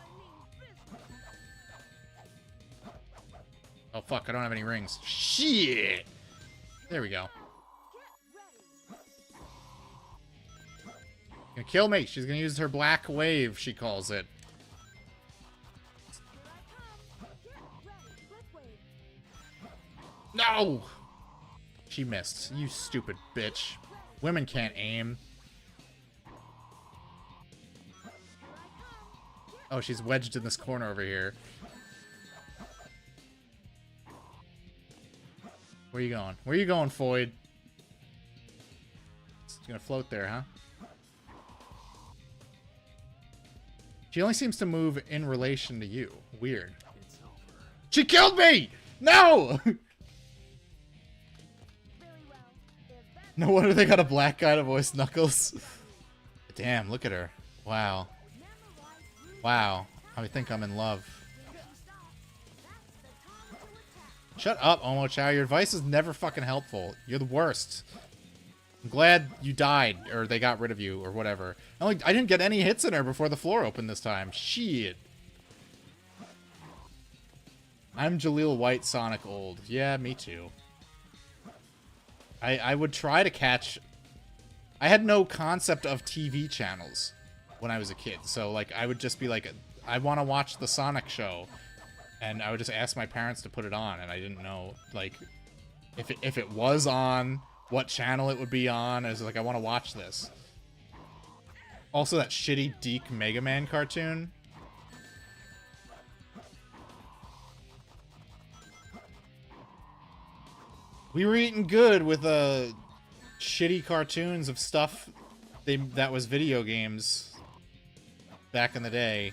Oh fuck, I don't have any rings. Shit! There we go. Gonna kill me. She's gonna use her black wave, she calls it. No! She missed. You stupid bitch. Women can't aim. Oh, she's wedged in this corner over here. Where you going? Where you going, Foyd? It's gonna float there, huh? She only seems to move in relation to you. Weird. It's over. She killed me! No! Very well. If that's No wonder they got a black guy to voice Knuckles. Damn, look at her. Wow. Wow. I think I'm in love. Shut up, Omo Chow. Your advice is never fucking helpful. You're the worst. I'm glad you died, or they got rid of you, or whatever. I didn't get any hits in her before the floor opened this time. Shit. I'm Jaleel White, Sonic old. Yeah, me too. I would try to catch... I had no concept of TV channels when I was a kid. So, like, I would just be like, I want to watch the Sonic show. And I would just ask my parents to put it on. And I didn't know, like, if it was on, what channel it would be on. I was like, I want to watch this. Also, that shitty Deke Mega Man cartoon. We were eating good with shitty cartoons of stuff that was video games back in the day.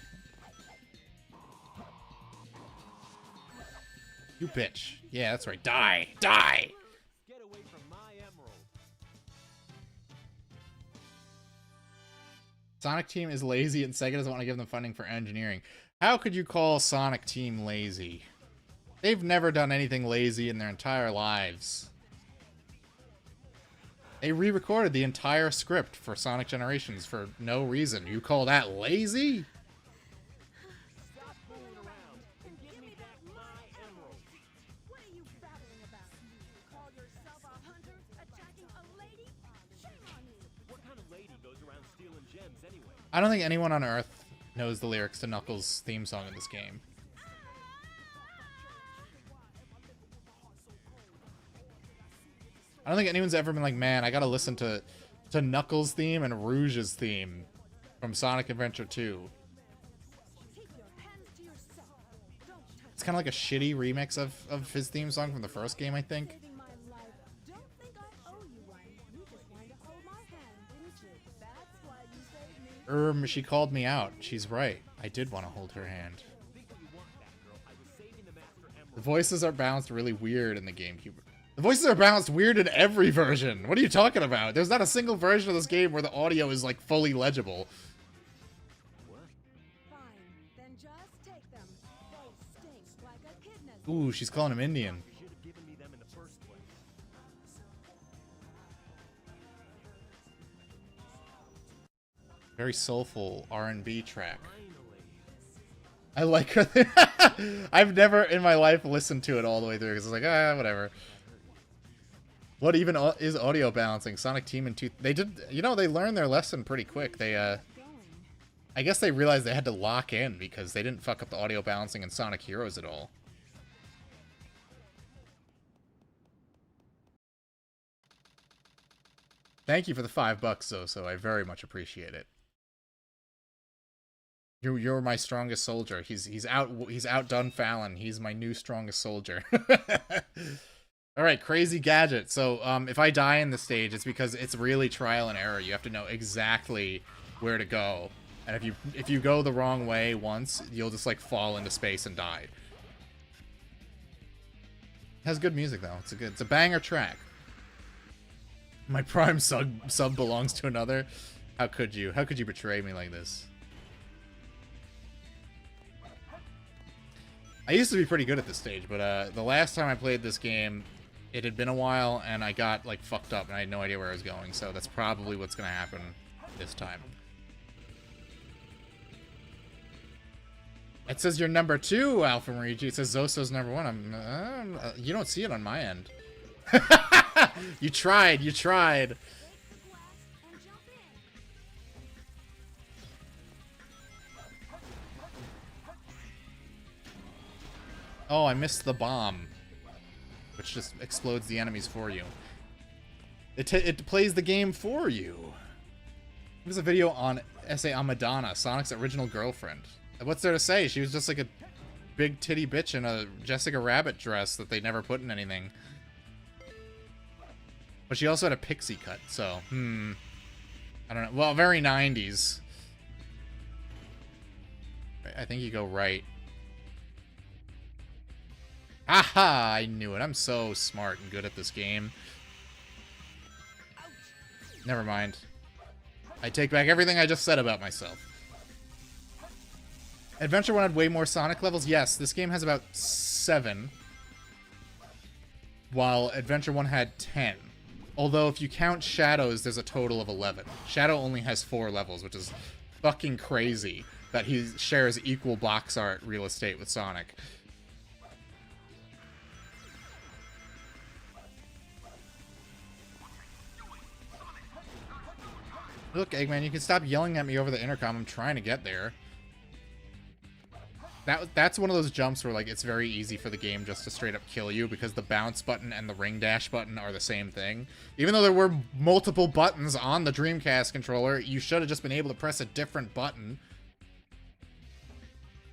You bitch. Yeah, that's right. Die! Die! Get away from my emerald. Sonic Team is lazy and Sega doesn't want to give them funding for engineering. How could you call Sonic Team lazy? They've never done anything lazy in their entire lives. They re-recorded the entire script for Sonic Generations for no reason. You call that lazy? Stop fooling around and give me back my emerald. What are you babbling about? You call yourself a hunter attacking a lady? Shame on you. What kind of lady goes around stealing gems anyway? I don't think anyone on Earth knows the lyrics to Knuckles' theme song in this game. I don't think anyone's ever been like, man, I gotta listen to Knuckles' theme and Rouge's theme from Sonic Adventure 2. Keep your hands to yourself. Don't touch It's kind of like a shitty remix of his theme song from the first game, I think. saving my life. Don't think I owe you one. You just wanted to hold my hand, didn't you? That's why you saved me. She called me out. She's right. I did want to hold her hand. Think what you want, Batgirl. I was saving the Master Emerald. The voices are balanced really weird in the GameCube. The voices are balanced weird in every version. What are you talking about? There's not a single version of this game where the audio is, like, fully legible. What? Fine, then just take them. They stink like a kidney's. Ooh, she's calling him Indian. You should have given me them in the first place. Very soulful R&B track. Finally. I like her. I've never in my life listened to it all the way through because it's like, whatever. What even is audio balancing? Sonic Team and they did, you know, they learned their lesson pretty quick. They, I guess they realized they had to lock in because they didn't fuck up the audio balancing in Sonic Heroes at all. Thank you for the $5, Zoso. I very much appreciate it. You're my strongest soldier. He's outdone Fallon. He's my new strongest soldier. All right, crazy gadget. So if I die in the stage, it's because it's really trial and error. You have to know exactly where to go, and if you go the wrong way once, you'll just like fall into space and die. It has good music though. It's a banger track. My prime sub belongs to another. How could you? How could you betray me like this? I used to be pretty good at this stage, but the last time I played this game, it had been a while, and I got, like, fucked up, and I had no idea where I was going, so that's probably what's gonna happen this time. It says you're number 2, Alpha Marigi. It says Zoso's number 1. You don't see it on my end. You tried. And jump in. Oh, I missed the bomb, which just explodes the enemies for you. It plays the game for you. There's a video on S.A. Amadana, Sonic's original girlfriend. What's there to say? She was just like a big titty bitch in a Jessica Rabbit dress that they never put in anything. But she also had a pixie cut, so, I don't know. Well, very 90s. I think you go right. Aha! I knew it. I'm so smart and good at this game. Never mind. I take back everything I just said about myself. Adventure 1 had way more Sonic levels. Yes, this game has about 7. While Adventure 1 had 10. Although if you count Shadows, there's a total of 11. Shadow only has 4 levels, which is fucking crazy that he shares equal box art real estate with Sonic. Look, Eggman, you can stop yelling at me over the intercom. I'm trying to get there. That's one of those jumps where, like, it's very easy for the game just to straight up kill you because the bounce button and the ring dash button are the same thing. Even though there were multiple buttons on the Dreamcast controller, you should have just been able to press a different button.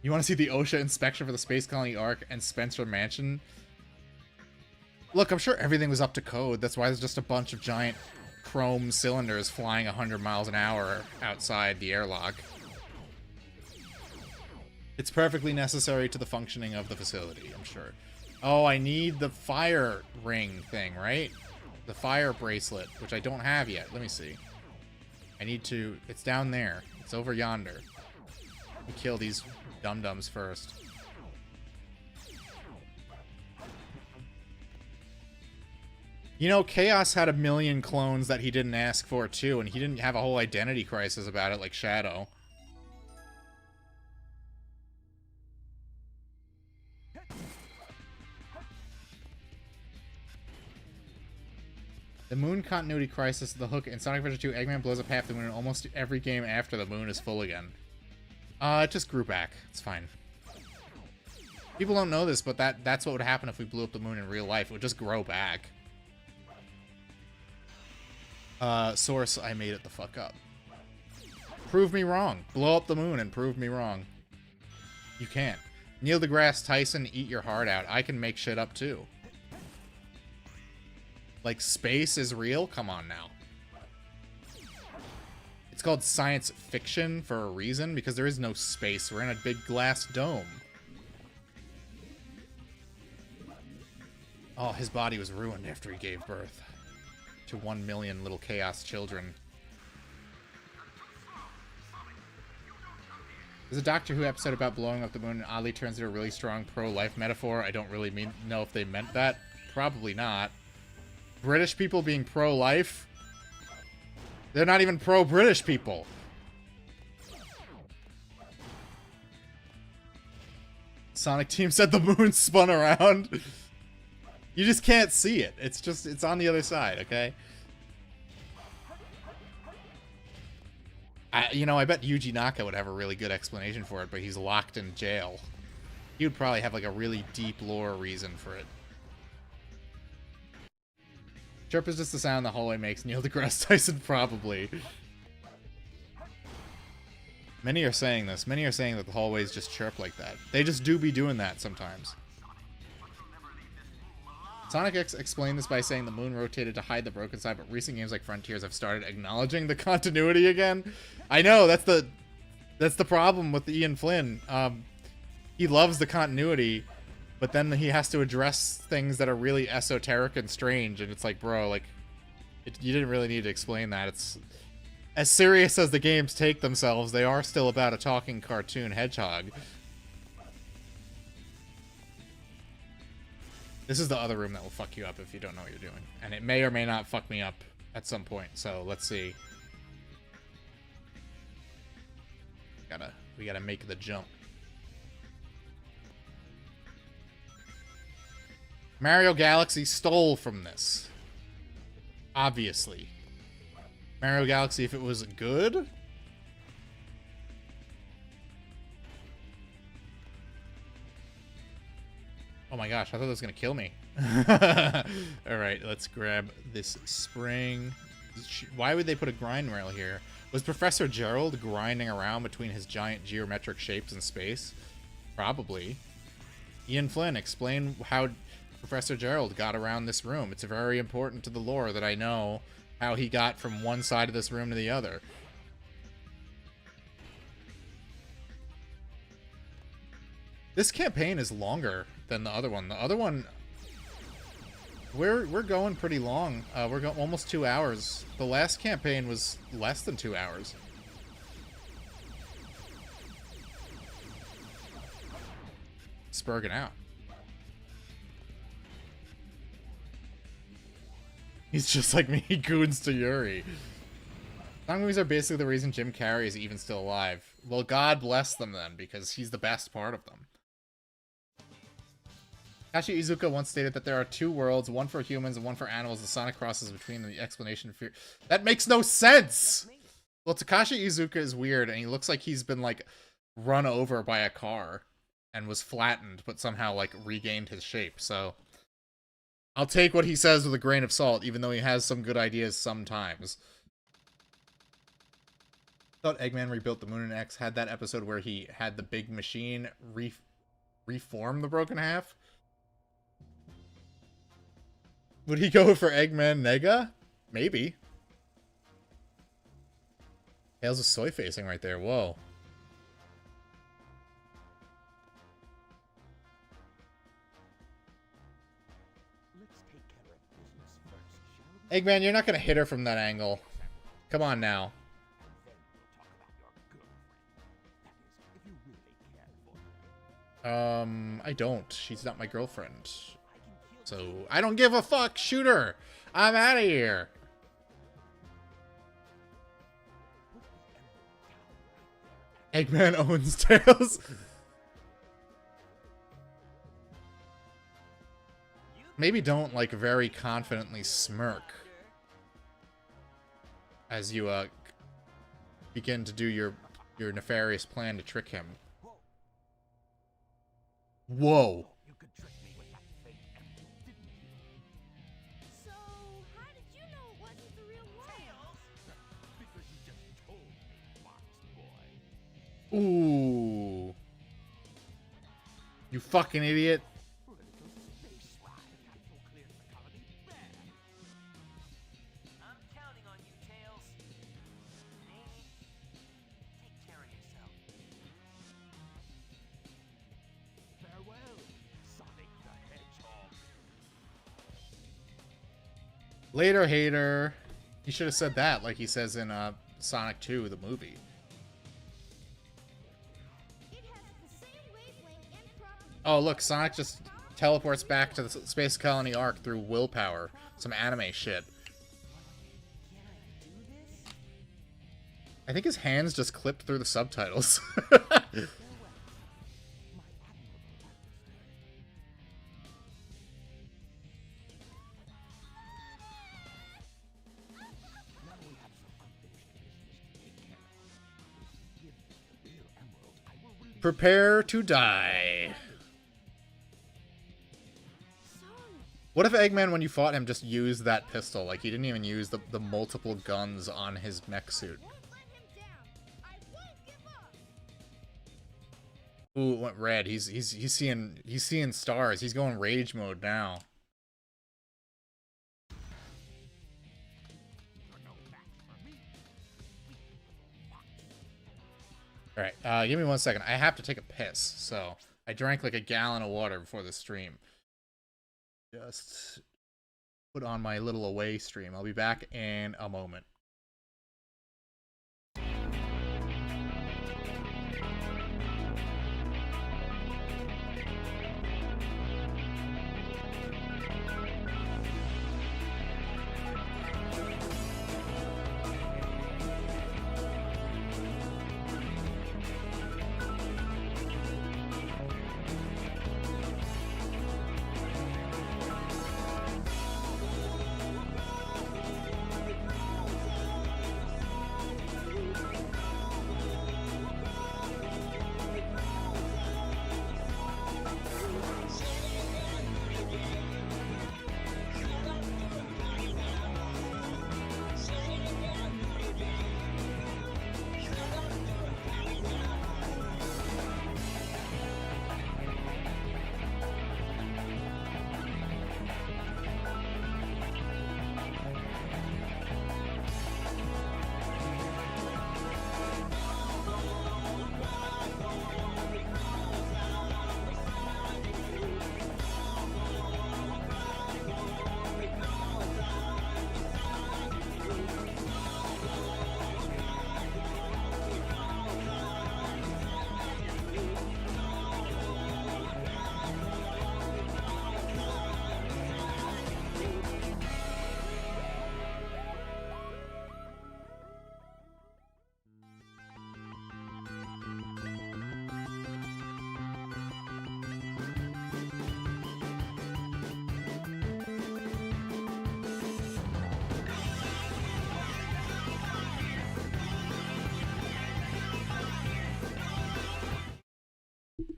You want to see the OSHA inspection for the Space Colony Arc and Spencer Mansion? Look, I'm sure everything was up to code. That's why there's just a bunch of giant chrome cylinders flying 100 miles an hour outside the airlock. It's perfectly necessary to the functioning of the facility, I'm sure. Oh, I need the fire ring thing, right? The fire bracelet, which I don't have yet. Let me see. I need to... It's down there. It's over yonder. We kill these dum-dums first. You know, Chaos had a million clones that he didn't ask for, too, and he didn't have a whole identity crisis about it like Shadow. The moon continuity crisis, the hook in Sonic Adventure 2, Eggman blows up half the moon in almost every game after the moon is full again. It just grew back. It's fine. People don't know this, but that's what would happen if we blew up the moon in real life. It would just grow back. Source, I made it the fuck up. Prove me wrong. Blow up the moon and prove me wrong. You can't. Neil deGrasse Tyson, eat your heart out. I can make shit up too. Like, space is real? Come on now. It's called science fiction for a reason, because there is no space. We're in a big glass dome. Oh, his body was ruined after he gave birth to 1 million little Chaos children. There's a Doctor Who episode about blowing up the moon and oddly turns into a really strong pro-life metaphor. I don't really know if they meant that. Probably not. British people being pro-life? They're not even pro-British people. Sonic Team said the moon spun around. You just can't see it. It's on the other side, okay? You know, I bet Yuji Naka would have a really good explanation for it, but he's locked in jail. He would probably have, like, a really deep lore reason for it. Chirp is just the sound the hallway makes. Neil deGrasse Tyson, probably. Many are saying this. Many are saying that the hallways just chirp like that. They just do be doing that sometimes. Sonic X explained this by saying the moon rotated to hide the broken side, but recent games like Frontiers have started acknowledging the continuity again. I know, that's the problem with Ian Flynn. He loves the continuity, but then he has to address things that are really esoteric and strange, and it's like, bro, like, you didn't really need to explain that. It's as serious as the games take themselves, they are still about a talking cartoon hedgehog. This is the other room that will fuck you up if you don't know what you're doing. And it may or may not fuck me up at some point, so let's see. We gotta make the jump. Mario Galaxy stole from this. Obviously. Mario Galaxy, if it was good... Oh my gosh, I thought it was gonna kill me. Alright, let's grab this spring. Why would they put a grind rail here? Was Professor Gerald grinding around between his giant geometric shapes in space? Probably. Ian Flynn, explain how Professor Gerald got around this room. It's very important to the lore that I know how he got from one side of this room to the other. This campaign is longer than the other one. The other one We're going pretty long. We're going almost 2 hours. The last campaign was less than 2 hours. Spurging out. He's just like me, he goons to Yuri. Song movies are basically the reason Jim Carrey is even still alive. Well, God bless them then, because he's the best part of them. Kashi Iizuka once stated that there are 2 worlds, one for humans and one for animals. The Sonic crosses between the explanation fear. That makes no sense! Well, Takashi Iizuka is weird, and he looks like he's been, like, run over by a car and was flattened, but somehow, like, regained his shape, so... I'll take what he says with a grain of salt, even though he has some good ideas sometimes. I thought Eggman Rebuilt the Moon and X had that episode where he had the big machine reform the broken half. Would he go for Eggman Nega? Maybe. Tails is soy facing right there. Whoa. Eggman, you're not gonna hit her from that angle. Come on now. I don't. She's not my girlfriend. So, I don't give a fuck! Shoot her! I'm out of here! Eggman owns Tails. Maybe don't, like, very confidently smirk as you, begin to do your nefarious plan to trick him. Whoa. So, how did you know it wasn't the real one? Ooh. You fucking idiot. I'm counting on you, Tails. Amy, take care of yourself. Farewell, Sonic the Hedgehog. Later, hater. He should have said that like he says in Sonic 2, the movie. It has the same wavelength and properties. Oh, look, Sonic just teleports back to the Space Colony Arc through willpower. Some anime shit. I think his hands just clipped through the subtitles. Prepare to die. What if Eggman, when you fought him, just used that pistol? Like, he didn't even use the multiple guns on his mech suit. Won't let him down. I won't give up. Ooh, it went red. He's seeing stars. He's going rage mode now. Alright, give me 1 second. I have to take a piss, so I drank like a gallon of water before the stream. Just put on my little away stream. I'll be back in a moment.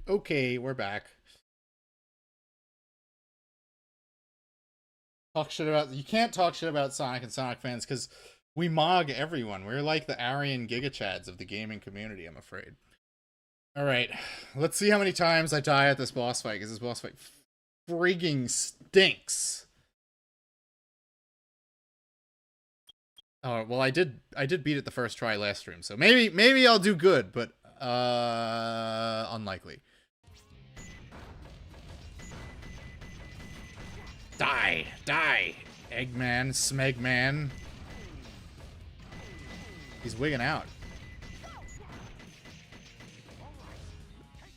Okay, we're back. Talk shit about... You can't talk shit about Sonic and Sonic fans because we mog everyone. We're like the Aryan Gigachads of the gaming community, I'm afraid. Alright, let's see how many times I die at this boss fight, because this boss fight frigging stinks. Oh, well, I did beat it the first try last stream, so maybe I'll do good, but unlikely. Die, Eggman, Smegman. He's wigging out.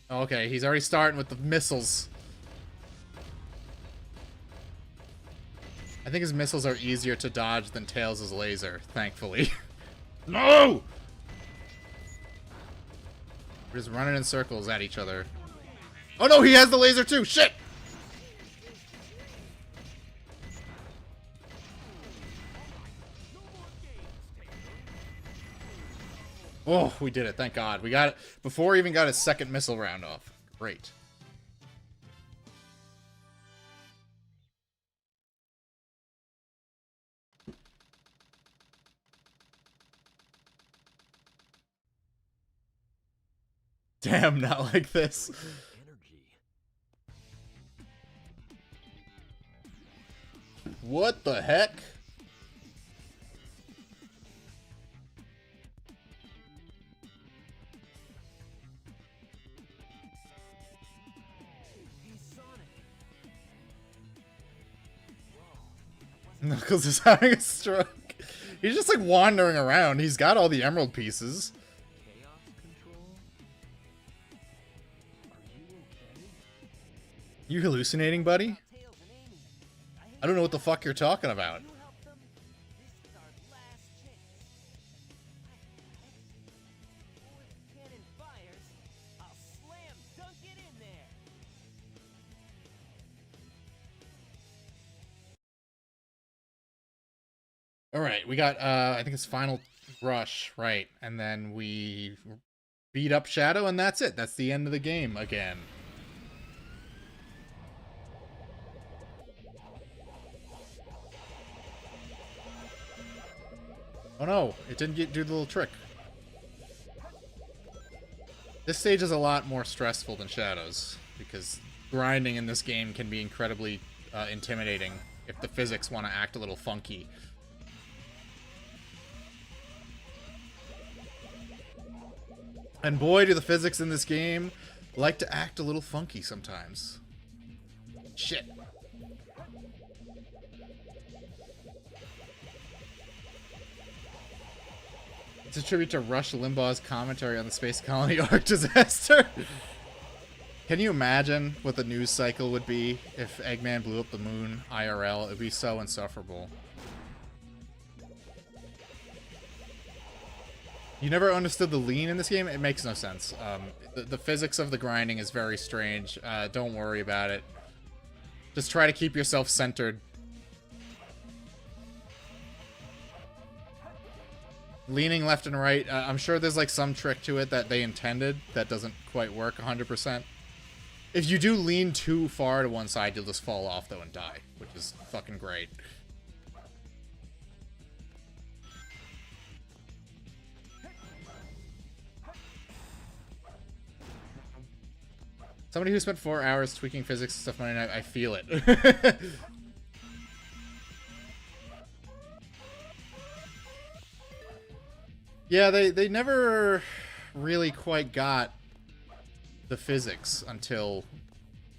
Okay, he's already starting with the missiles. I think his missiles are easier to dodge than Tails' laser, thankfully. No! We're just running in circles at each other. Oh no, he has the laser too! Shit! Oh, we did it, thank God. We got it before he even got his second missile round off. Great. Damn, not like this. Energy. What the heck? Knuckles is having a stroke. He's just like wandering around. He's got all the emerald pieces. Chaos control? Are you okay? You hallucinating, buddy? Tails and Amy. I don't know what the fuck you're talking about. You help them. This is our last chance. Or if the cannon fires, I'll slam dunk it in there. Alright, we got, I think it's Final Rush, right. And then we beat up Shadow, and that's it. That's the end of the game again. Oh no, it didn't do the little trick. This stage is a lot more stressful than Shadow's, because grinding in this game can be incredibly intimidating if the physics want to act a little funky. And boy, do the physics in this game like to act a little funky sometimes. Shit. It's a tribute to Rush Limbaugh's commentary on the Space Colony Ark disaster. Can you imagine what the news cycle would be if Eggman blew up the moon IRL? It would be so insufferable. You never understood the lean in this game? It makes no sense. The physics of the grinding is very strange. Don't worry about it. Just try to keep yourself centered. Leaning left and right, I'm sure there's like some trick to it that they intended that doesn't quite work 100%. If you do lean too far to one side, you'll just fall off though and die, which is fucking great. Somebody who spent 4 hours tweaking physics and stuff, I feel it. Yeah, they never really quite got the physics until,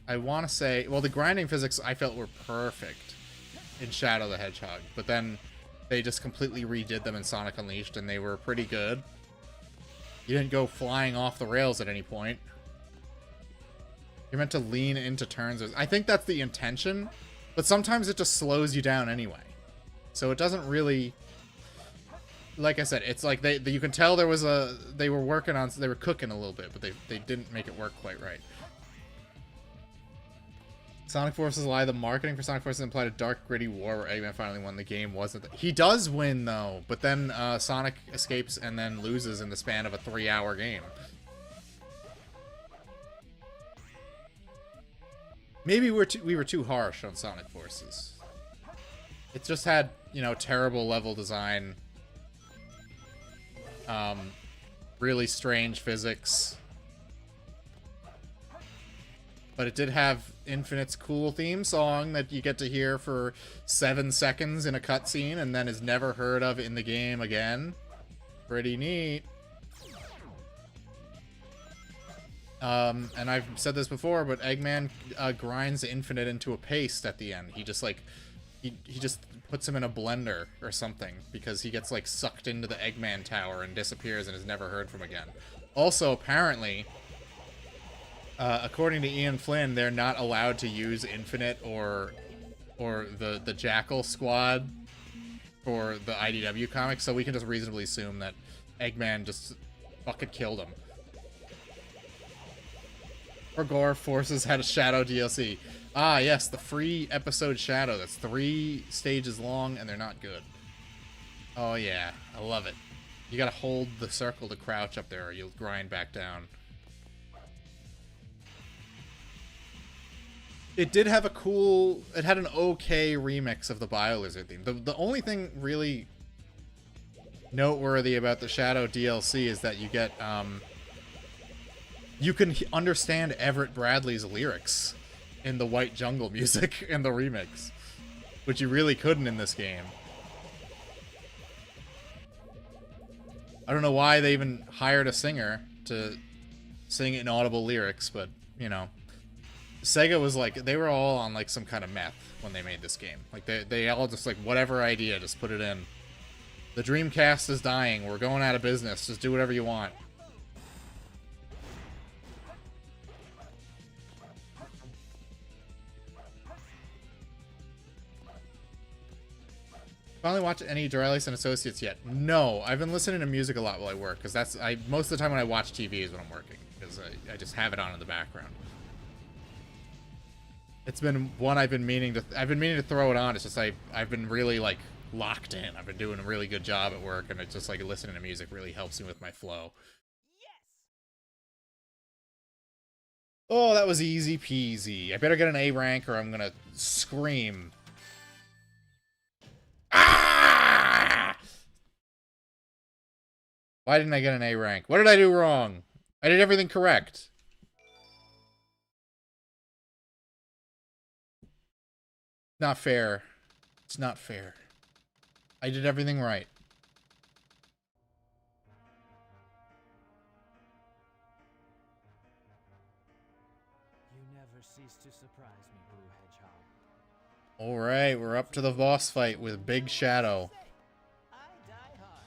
I want to say, well, the grinding physics I felt were perfect in Shadow the Hedgehog, but then they just completely redid them in Sonic Unleashed, and they were pretty good. You didn't go flying off the rails at any point. You're meant to lean into turns. I think that's the intention, but sometimes it just slows you down anyway. So it doesn't really... Like I said, it's like you can tell there was they were working on, they were cooking a little bit, but they didn't make it work quite right. Sonic Forces lie. The marketing for Sonic Forces implied a dark, gritty war where Eggman finally won. The game wasn't. He does win though, but then Sonic escapes and then loses in the span of a 3-hour game. Maybe we were too harsh on Sonic Forces. It just had, you know, terrible level design. Really strange physics. But it did have Infinite's cool theme song that you get to hear for 7 seconds in a cutscene and then is never heard of in the game again. Pretty neat. And I've said this before, but Eggman grinds Infinite into a paste at the end. He just like, he just puts him in a blender or something because he gets like sucked into the Eggman Tower and disappears and is never heard from again. Also, apparently, according to Ian Flynn, they're not allowed to use Infinite or the Jackal Squad for the IDW comics, so we can just reasonably assume that Eggman just fucking killed him. Or Gore Forces had a Shadow DLC. Ah, yes, the free episode Shadow. That's 3 stages long, and they're not good. Oh, yeah. I love it. You gotta hold the circle to crouch up there, or you'll grind back down. It did have a cool... It had an okay remix of the BioLizard theme. The only thing really noteworthy about the Shadow DLC is that you get... you can understand Everett Bradley's lyrics in the White Jungle music in the remix, which you really couldn't in this game. I don't know why they even hired a singer to sing inaudible lyrics, but, you know. Sega was like, they were all on like some kind of meth when they made this game. Like they all just like, whatever idea, just put it in. The Dreamcast is dying, we're going out of business, just do whatever you want. Finally watched any Doralis and Associates yet? No, I've been listening to music a lot while I work, because that's most of the time when I watch TV is when I'm working, because I just have it on in the background. It's been one I've been meaning to throw it on. It's just I've been really like locked in. I've been doing a really good job at work, and it's just like listening to music really helps me with my flow. Oh, that was easy peasy. I better get an A rank or I'm gonna scream. Ah! Why didn't I get an A rank? What did I do wrong? I did everything correct. Not fair. It's not fair. I did everything right. You never cease to surprise me, Blue Hedgehog. Alright, we're up to the boss fight with Big Shadow. I die hard.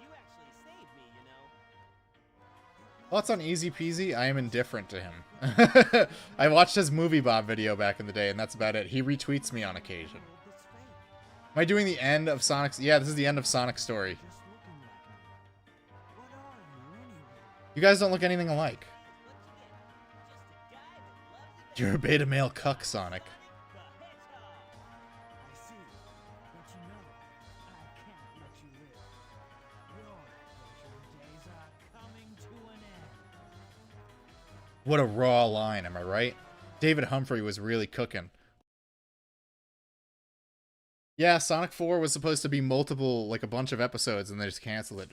You actually saved me, you know. Thoughts on Easy Peasy? I am indifferent to him. I watched his Movie Bob video back in the day, and that's about it. He retweets me on occasion. Am I doing the end of Sonic's... Yeah, this is the end of Sonic's story. You guys don't look anything alike. You're a beta male cuck, Sonic. I see, but you know, I can't let you live. Your adventure days are coming to an end. What a raw line, am I right? David Humphrey was really cooking. Yeah, Sonic 4 was supposed to be multiple, like a bunch of episodes, and they just canceled it.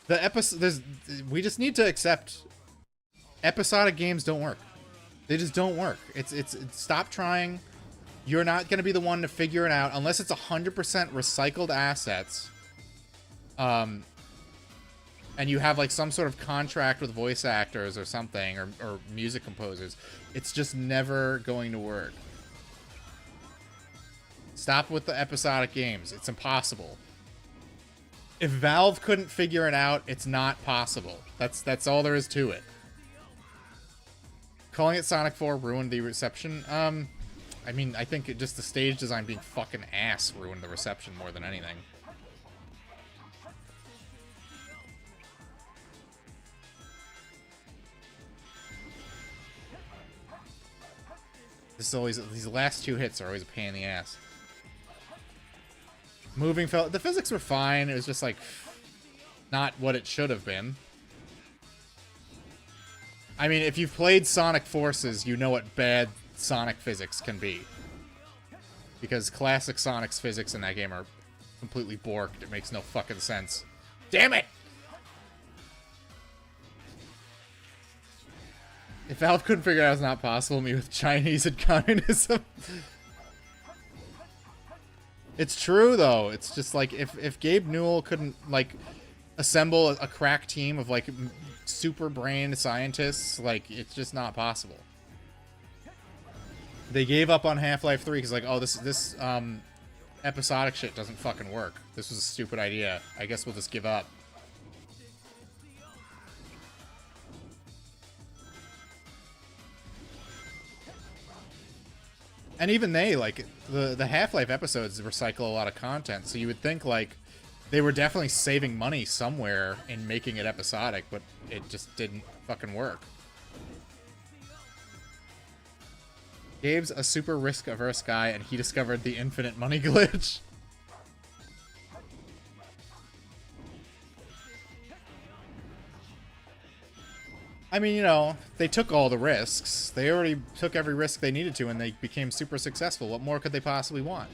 The episode, we just need to accept episodic games don't work. They just don't work. It's stop trying. You're not going to be the one to figure it out unless it's 100% recycled assets. And you have like some sort of contract with voice actors or something, or music composers. It's just never going to work. Stop with the episodic games. It's impossible. If Valve couldn't figure it out, it's not possible. That's all there is to it. Calling it Sonic 4 ruined the reception. I mean, I think just the stage design being fucking ass ruined the reception more than anything. This is always, these last 2 hits are always a pain in the ass. Moving felt, the physics were fine. It was just like not what it should have been. I mean, if you've played Sonic Forces, you know what bad Sonic physics can be. Because classic Sonic's physics in that game are completely borked. It makes no fucking sense. Damn it! If Valve couldn't figure it out, it's not possible. Me with Chinese and communism. It's true, though. It's just like, if Gabe Newell couldn't, like, assemble a crack team of, like, super brain scientists, like, it's just not possible. They gave up on Half-Life 3 because, like, oh, this episodic shit doesn't fucking work. This was a stupid idea. I guess we'll just give up. And even they, like, the Half-Life episodes recycle a lot of content, so you would think, like, they were definitely saving money somewhere in making it episodic, but it just didn't fucking work. Gabe's a super risk-averse guy, and he discovered the infinite money glitch. I mean, you know, they took all the risks. They already took every risk they needed to, and they became super successful. What more could they possibly want?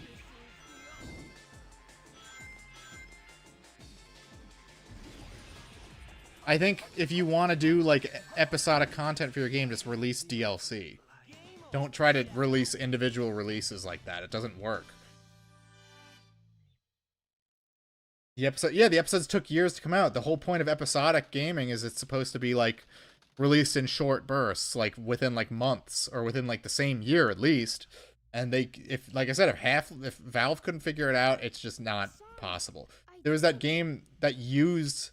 I think if you want to do, like, episodic content for your game, just release DLC. Don't try to release individual releases like that. It doesn't work. The episodes took years to come out. The whole point of episodic gaming is it's supposed to be, like, released in short bursts, like within like months or within like the same year at least. And if like I said, if Valve couldn't figure it out, it's just not possible. There was that game that used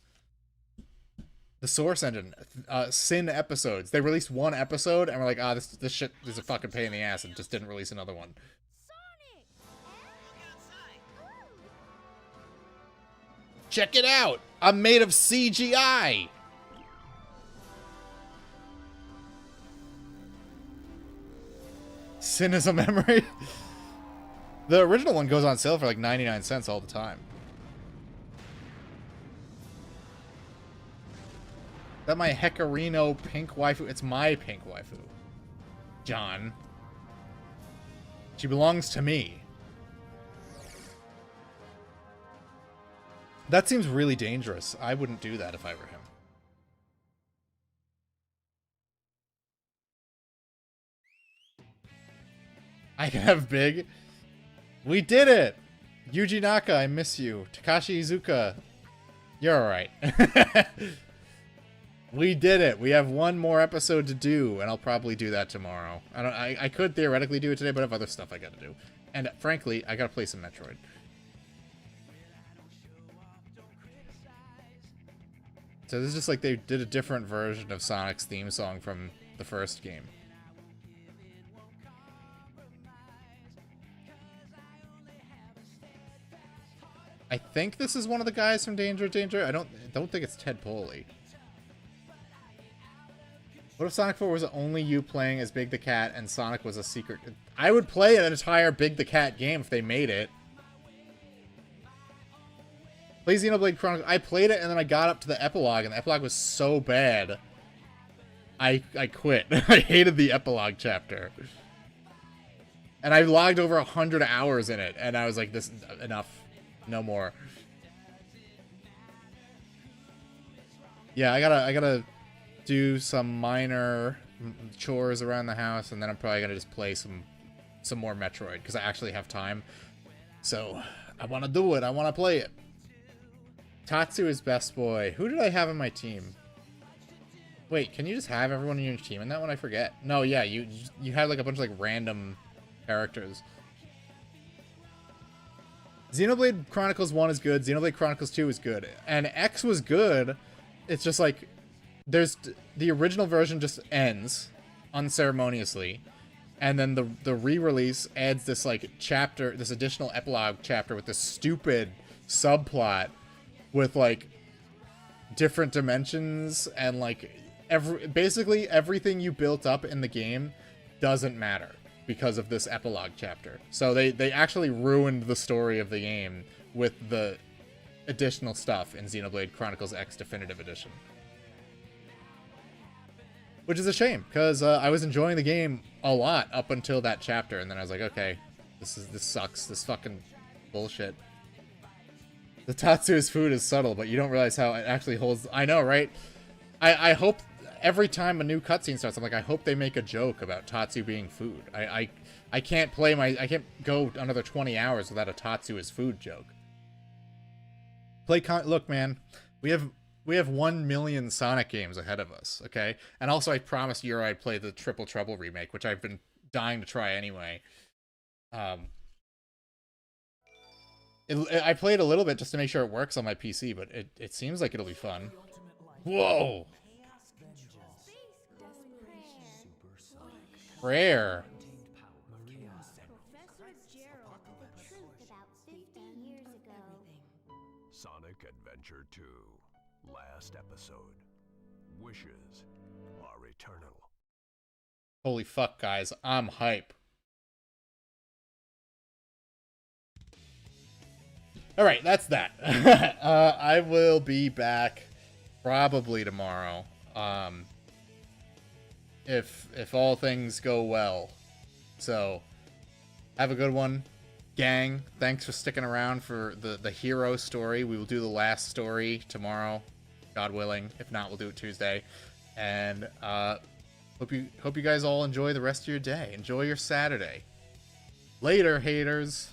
the Source engine, Sin Episodes. They released one episode and were like, this shit is a fucking pain in the ass, and just didn't release another one. Check it out! I'm made of CGI! Sin is a memory. The original one goes on sale for like 99 cents all the time. Is that my Hecarino pink waifu? It's my pink waifu. John. She belongs to me. That seems really dangerous. I wouldn't do that if I were him. I can have big. We did it! Yuji Naka, I miss you. Takashi Iizuka, you're alright. We did it. We have one more episode to do, and I'll probably do that tomorrow. I could theoretically do it today, but I have other stuff I gotta do. And frankly, I gotta play some Metroid. So this is just like they did a different version of Sonic's theme song from the first game. I think this is one of the guys from Danger Danger. I don't think it's Ted Poley. What if Sonic 4 was only you playing as Big the Cat and Sonic was a secret? I would play an entire Big the Cat game if they made it. Play Xenoblade Chronicles. I played it and then I got up to the epilogue, and the epilogue was so bad. I quit. I hated the epilogue chapter. And I logged over 100 hours in it, and I was like, this enough. No more. Yeah, I gotta do some minor chores around the house, and then I'm probably gonna just play some more Metroid, because I actually have time. So, I want to do it. I want to play it. Tatsu is best boy. Who did I have in my team? Wait, can you just have everyone in your team in that one? I forget. No, yeah, you had like a bunch of like random characters. Xenoblade Chronicles 1 is good. Xenoblade Chronicles 2 is good. And X was good. It's just like, there's the original version just ends unceremoniously. And then the re-release adds this like chapter, this additional epilogue chapter with this stupid subplot with like different dimensions, and like basically everything you built up in the game doesn't matter because of this epilogue chapter. So they actually ruined the story of the game with the additional stuff in Xenoblade Chronicles X Definitive Edition. which is a shame because I was enjoying the game a lot up until that chapter, and then I was like, okay, this sucks. This fucking bullshit. The Tatsu's food is subtle, but you don't realize how it actually holds. I know, right? I hope every time a new cutscene starts, I'm like, I hope they make a joke about Tatsu being food. I can't I can't go another 20 hours without a Tatsu is food joke. Look, man, we have 1 million Sonic games ahead of us, okay? And also, I promised you I'd play the Triple Trouble remake, which I've been dying to try anyway. I played a little bit just to make sure it works on my PC, but it seems like it'll be fun. Whoa! Prayer. Professor Gerald, the truth about 50 years ago. Sonic Adventure 2, last episode. Wishes are eternal. Holy fuck, guys. I'm hype. Alright, that's that. I will be back probably tomorrow. If all things go well. So, have a good one. Gang, thanks for sticking around for the hero story. We will do the last story tomorrow, God willing. If not, we'll do it Tuesday. And hope you guys all enjoy the rest of your day. Enjoy your Saturday. Later, haters.